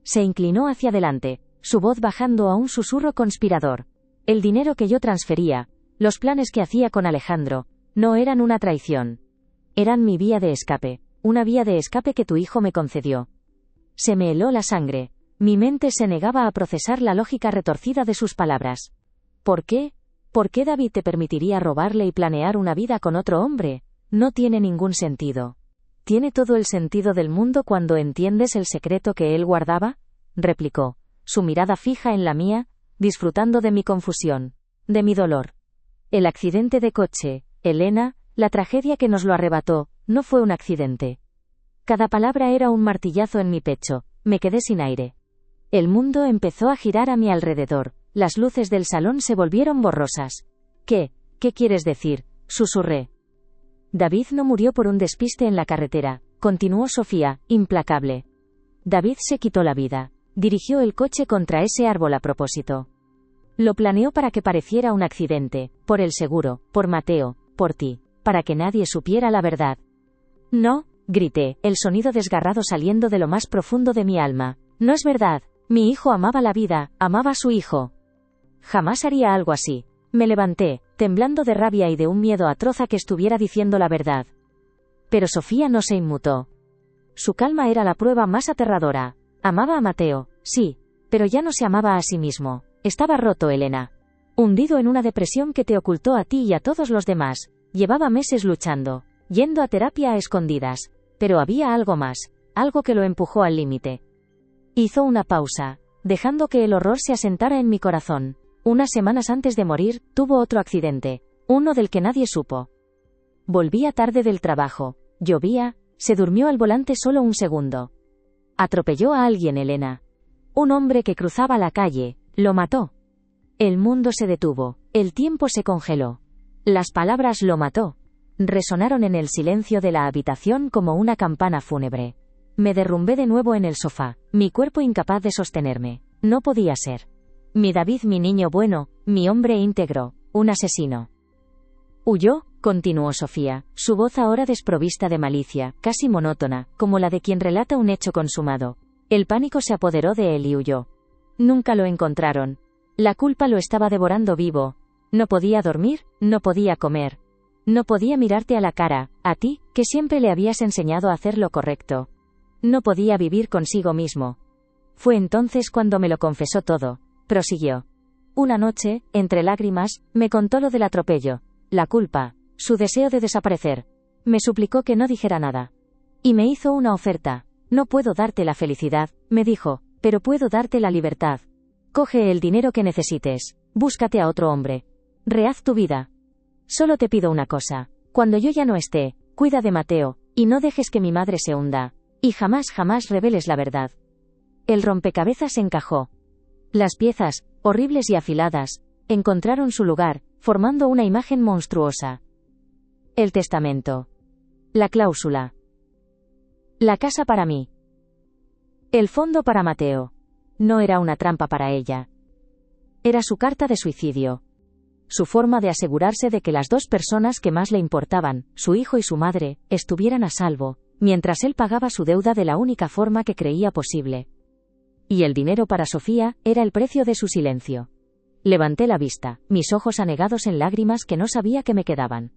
Se inclinó hacia adelante, su voz bajando a un susurro conspirador. El dinero que yo transfería, los planes que hacía con Alejandro, no eran una traición. Eran mi vía de escape, una vía de escape que tu hijo me concedió. Se me heló la sangre. Mi mente se negaba a procesar la lógica retorcida de sus palabras. ¿Por qué? ¿Por qué David te permitiría robarle y planear una vida con otro hombre? No tiene ningún sentido. ¿Tiene todo el sentido del mundo cuando entiendes el secreto que él guardaba? Replicó, su mirada fija en la mía, disfrutando de mi confusión, de mi dolor. El accidente de coche, Elena, la tragedia que nos lo arrebató, no fue un accidente. Cada palabra era un martillazo en mi pecho, me quedé sin aire. El mundo empezó a girar a mi alrededor, las luces del salón se volvieron borrosas. ¿Qué quieres decir?, susurré. David no murió por un despiste en la carretera, continuó Sofía, implacable. David se quitó la vida. Dirigió el coche contra ese árbol a propósito. Lo planeó para que pareciera un accidente, por el seguro, por Mateo, por ti, para que nadie supiera la verdad. No, grité, el sonido desgarrado saliendo de lo más profundo de mi alma. No es verdad. Mi hijo amaba la vida, amaba a su hijo. Jamás haría algo así. Me levanté, temblando de rabia y de un miedo atroz a que estuviera diciendo la verdad. Pero Sofía no se inmutó. Su calma era la prueba más aterradora. Amaba a Mateo, sí, pero ya no se amaba a sí mismo. Estaba roto, Elena. Hundido en una depresión que te ocultó a ti y a todos los demás. Llevaba meses luchando, yendo a terapia a escondidas. Pero había algo más, algo que lo empujó al límite. Hizo una pausa, dejando que el horror se asentara en mi corazón. Unas semanas antes de morir, tuvo otro accidente, uno del que nadie supo. Volvía tarde del trabajo, llovía, se durmió al volante solo un segundo. Atropelló a alguien, Elena. Un hombre que cruzaba la calle, lo mató. El mundo se detuvo, el tiempo se congeló. Las palabras "lo mató" resonaron en el silencio de la habitación como una campana fúnebre. Me derrumbé de nuevo en el sofá, mi cuerpo incapaz de sostenerme. No podía ser. Mi David, mi niño bueno, mi hombre íntegro, un asesino. Huyó, continuó Sofía, su voz ahora desprovista de malicia, casi monótona, como la de quien relata un hecho consumado. El pánico se apoderó de él y huyó. Nunca lo encontraron. La culpa lo estaba devorando vivo. No podía dormir, no podía comer. No podía mirarte a la cara, a ti, que siempre le habías enseñado a hacer lo correcto. No podía vivir consigo mismo. Fue entonces cuando me lo confesó todo. Prosiguió. Una noche, entre lágrimas, me contó lo del atropello, la culpa, su deseo de desaparecer. Me suplicó que no dijera nada. Y me hizo una oferta. No puedo darte la felicidad, me dijo, pero puedo darte la libertad. Coge el dinero que necesites, búscate a otro hombre. Rehaz tu vida. Solo te pido una cosa. Cuando yo ya no esté, cuida de Mateo, y no dejes que mi madre se hunda. Y jamás reveles la verdad. El rompecabezas encajó. Las piezas, horribles y afiladas, encontraron su lugar, formando una imagen monstruosa. El testamento. La cláusula. La casa para mí. El fondo para Mateo. No era una trampa para ella. Era su carta de suicidio. Su forma de asegurarse de que las dos personas que más le importaban, su hijo y su madre, estuvieran a salvo, mientras él pagaba su deuda de la única forma que creía posible. Y el dinero para Sofía era el precio de su silencio. Levanté la vista, mis ojos anegados en lágrimas que no sabía que me quedaban.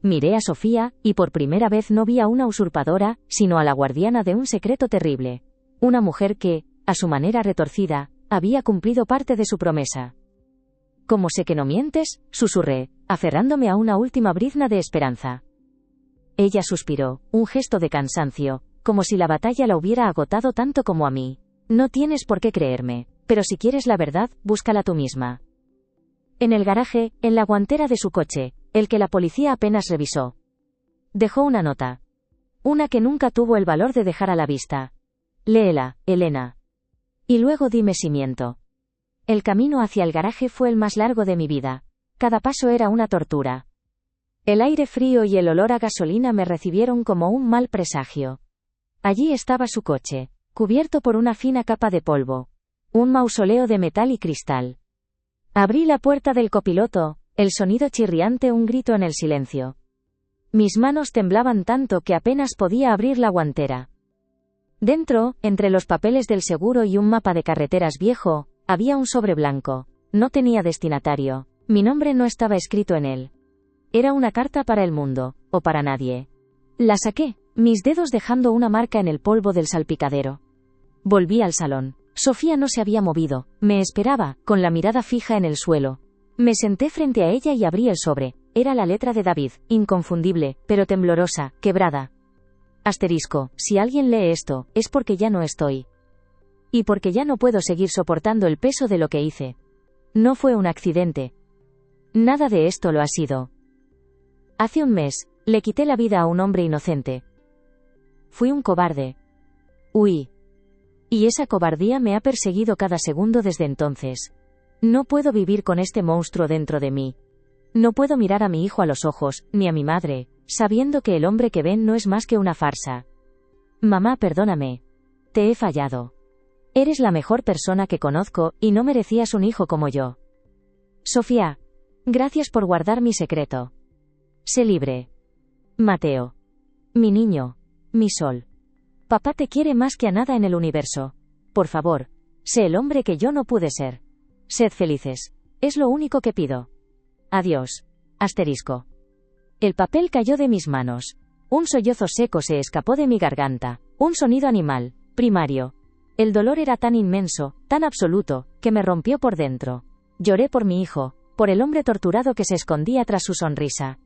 Miré a Sofía, y por primera vez no vi a una usurpadora, sino a la guardiana de un secreto terrible. Una mujer que, a su manera retorcida, había cumplido parte de su promesa. «¿Cómo sé que no mientes?», susurré, aferrándome a una última brizna de esperanza. Ella suspiró, un gesto de cansancio, como si la batalla la hubiera agotado tanto como a mí. «No tienes por qué creerme, pero si quieres la verdad, búscala tú misma». En el garaje, en la guantera de su coche, el que la policía apenas revisó. Dejó una nota. Una que nunca tuvo el valor de dejar a la vista. «Léela, Elena. Y luego dime si miento». El camino hacia el garaje fue el más largo de mi vida. Cada paso era una tortura. El aire frío y el olor a gasolina me recibieron como un mal presagio. Allí estaba su coche, cubierto por una fina capa de polvo. Un mausoleo de metal y cristal. Abrí la puerta del copiloto, el sonido chirriante, un grito en el silencio. Mis manos temblaban tanto que apenas podía abrir la guantera. Dentro, entre los papeles del seguro y un mapa de carreteras viejo, había un sobre blanco. No tenía destinatario. Mi nombre no estaba escrito en él. Era una carta para el mundo, o para nadie. La saqué, mis dedos dejando una marca en el polvo del salpicadero. Volví al salón. Sofía no se había movido, me esperaba, con la mirada fija en el suelo. Me senté frente a ella y abrí el sobre. Era la letra de David, inconfundible, pero temblorosa, quebrada. Asterisco, si alguien lee esto, es porque ya no estoy. Y porque ya no puedo seguir soportando el peso de lo que hice. No fue un accidente. Nada de esto lo ha sido. Hace un mes, le quité la vida a un hombre inocente. Fui un cobarde. Huí. Y esa cobardía me ha perseguido cada segundo desde entonces. No puedo vivir con este monstruo dentro de mí. No puedo mirar a mi hijo a los ojos, ni a mi madre, sabiendo que el hombre que ven no es más que una farsa. Mamá, perdóname. Te he fallado. Eres la mejor persona que conozco, y no merecías un hijo como yo. Sofía. Gracias por guardar mi secreto. Sé libre. Mateo. Mi niño. Mi sol. Papá te quiere más que a nada en el universo. Por favor, sé el hombre que yo no pude ser. Sed felices. Es lo único que pido. Adiós. Asterisco. El papel cayó de mis manos. Un sollozo seco se escapó de mi garganta. Un sonido animal, primario. El dolor era tan inmenso, tan absoluto, que me rompió por dentro. Lloré por mi hijo, por el hombre torturado que se escondía tras su sonrisa.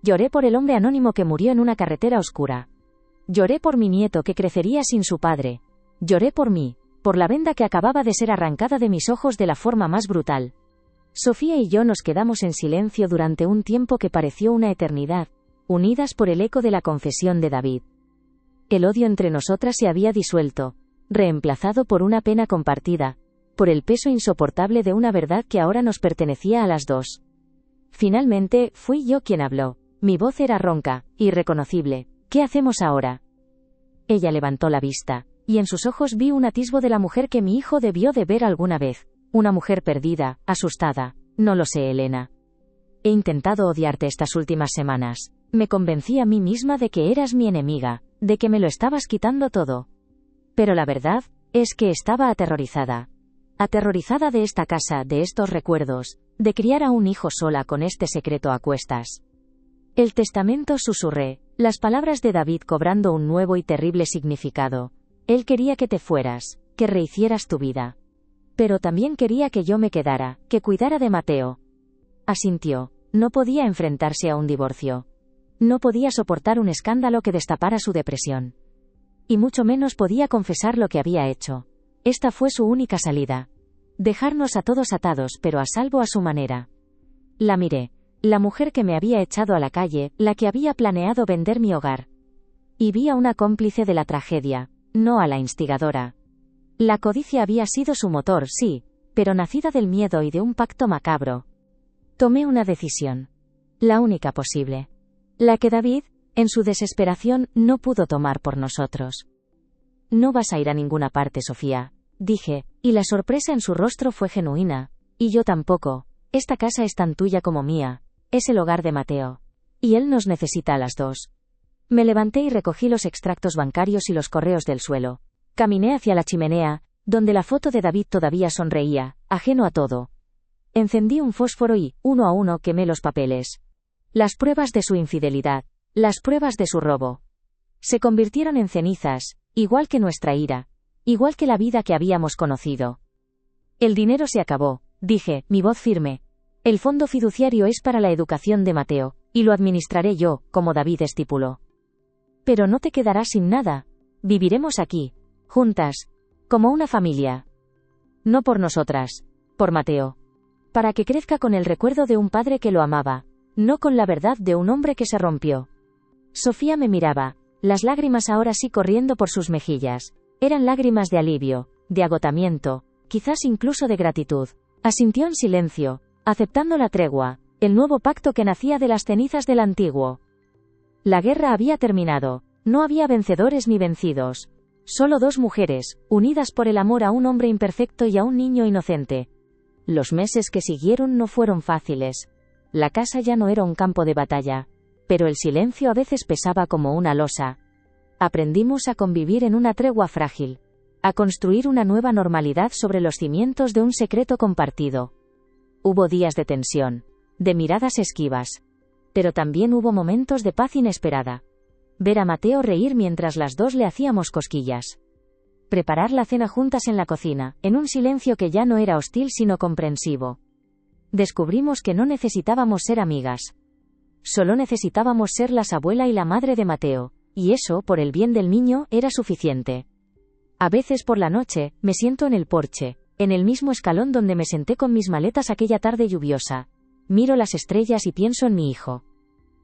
Lloré por el hombre anónimo que murió en una carretera oscura. Lloré por mi nieto que crecería sin su padre. Lloré por mí, por la venda que acababa de ser arrancada de mis ojos de la forma más brutal. Sofía y yo nos quedamos en silencio durante un tiempo que pareció una eternidad, unidas por el eco de la confesión de David. El odio entre nosotras se había disuelto, reemplazado por una pena compartida, por el peso insoportable de una verdad que ahora nos pertenecía a las dos. Finalmente, fui yo quien habló. Mi voz era ronca, irreconocible. ¿Qué hacemos ahora? Ella levantó la vista, y en sus ojos vi un atisbo de la mujer que mi hijo debió de ver alguna vez. Una mujer perdida, asustada. No lo sé, Elena. He intentado odiarte estas últimas semanas. Me convencí a mí misma de que eras mi enemiga, de que me lo estabas quitando todo. Pero la verdad es que estaba aterrorizada. Aterrorizada de esta casa, de estos recuerdos, de criar a un hijo sola con este secreto a cuestas. El testamento, susurré, las palabras de David cobrando un nuevo y terrible significado. Él quería que te fueras, que rehicieras tu vida. Pero también quería que yo me quedara, que cuidara de Mateo. Asintió. No podía enfrentarse a un divorcio. No podía soportar un escándalo que destapara su depresión. Y mucho menos podía confesar lo que había hecho. Esta fue su única salida. Dejarnos a todos atados pero a salvo a su manera. La miré. La mujer que me había echado a la calle, la que había planeado vender mi hogar. Y vi a una cómplice de la tragedia, no a la instigadora. La codicia había sido su motor, sí, pero nacida del miedo y de un pacto macabro. Tomé una decisión. La única posible. La que David, en su desesperación, no pudo tomar por nosotros. No vas a ir a ninguna parte, Sofía, dije, y la sorpresa en su rostro fue genuina. Y yo tampoco. Esta casa es tan tuya como mía. Es el hogar de Mateo. Y él nos necesita a las dos. Me levanté y recogí los extractos bancarios y los correos del suelo. Caminé hacia la chimenea, donde la foto de David todavía sonreía, ajeno a todo. Encendí un fósforo y, uno a uno, quemé los papeles. Las pruebas de su infidelidad, las pruebas de su robo. Se convirtieron en cenizas, igual que nuestra ira, igual que la vida que habíamos conocido. El dinero se acabó, dije, mi voz firme. El fondo fiduciario es para la educación de Mateo, y lo administraré yo, como David estipuló. Pero no te quedarás sin nada. Viviremos aquí, juntas, como una familia. No por nosotras, por Mateo. Para que crezca con el recuerdo de un padre que lo amaba, no con la verdad de un hombre que se rompió. Sofía me miraba, las lágrimas ahora sí corriendo por sus mejillas. Eran lágrimas de alivio, de agotamiento, quizás incluso de gratitud. Asintió en silencio, aceptando la tregua, el nuevo pacto que nacía de las cenizas del antiguo. La guerra había terminado, no había vencedores ni vencidos. Solo dos mujeres, unidas por el amor a un hombre imperfecto y a un niño inocente. Los meses que siguieron no fueron fáciles. La casa ya no era un campo de batalla, pero el silencio a veces pesaba como una losa. Aprendimos a convivir en una tregua frágil, a construir una nueva normalidad sobre los cimientos de un secreto compartido. Hubo días de tensión, de miradas esquivas. Pero también hubo momentos de paz inesperada. Ver a Mateo reír mientras las dos le hacíamos cosquillas. Preparar la cena juntas en la cocina, en un silencio que ya no era hostil sino comprensivo. Descubrimos que no necesitábamos ser amigas. Solo necesitábamos ser las abuela y la madre de Mateo, y eso, por el bien del niño, era suficiente. A veces por la noche, me siento en el porche, en el mismo escalón donde me senté con mis maletas aquella tarde lluviosa. Miro las estrellas y pienso en mi hijo.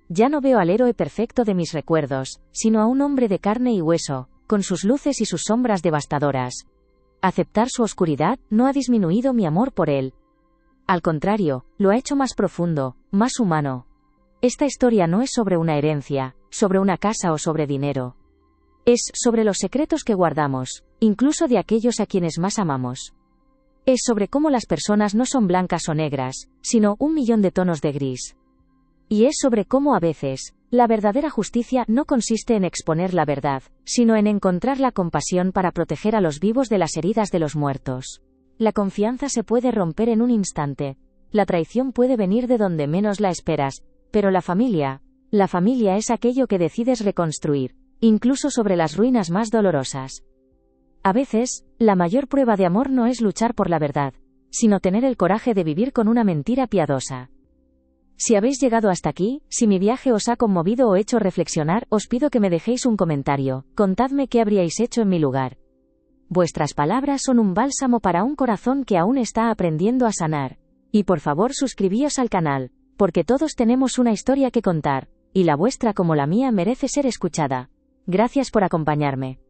Ya no veo al héroe perfecto de mis recuerdos, sino a un hombre de carne y hueso, con sus luces y sus sombras devastadoras. Aceptar su oscuridad no ha disminuido mi amor por él. Al contrario, lo ha hecho más profundo, más humano. Esta historia no es sobre una herencia, sobre una casa o sobre dinero. Es sobre los secretos que guardamos, incluso de aquellos a quienes más amamos. Es sobre cómo las personas no son blancas o negras, sino 1.000.000 de tonos de gris. Y es sobre cómo a veces, La verdadera justicia no consiste en exponer la verdad, sino en encontrar la compasión para proteger a los vivos de las heridas de los muertos. La confianza se puede romper en un instante. La traición puede venir de donde menos la esperas, pero la familia es aquello que decides reconstruir, incluso sobre las ruinas más dolorosas. A veces, la mayor prueba de amor no es luchar por la verdad, sino tener el coraje de vivir con una mentira piadosa. Si habéis llegado hasta aquí, si mi viaje os ha conmovido o hecho reflexionar, os pido que me dejéis un comentario, contadme qué habríais hecho en mi lugar. Vuestras palabras son un bálsamo para un corazón que aún está aprendiendo a sanar. Y por favor suscribíos al canal, porque todos tenemos una historia que contar, y la vuestra como la mía merece ser escuchada. Gracias por acompañarme.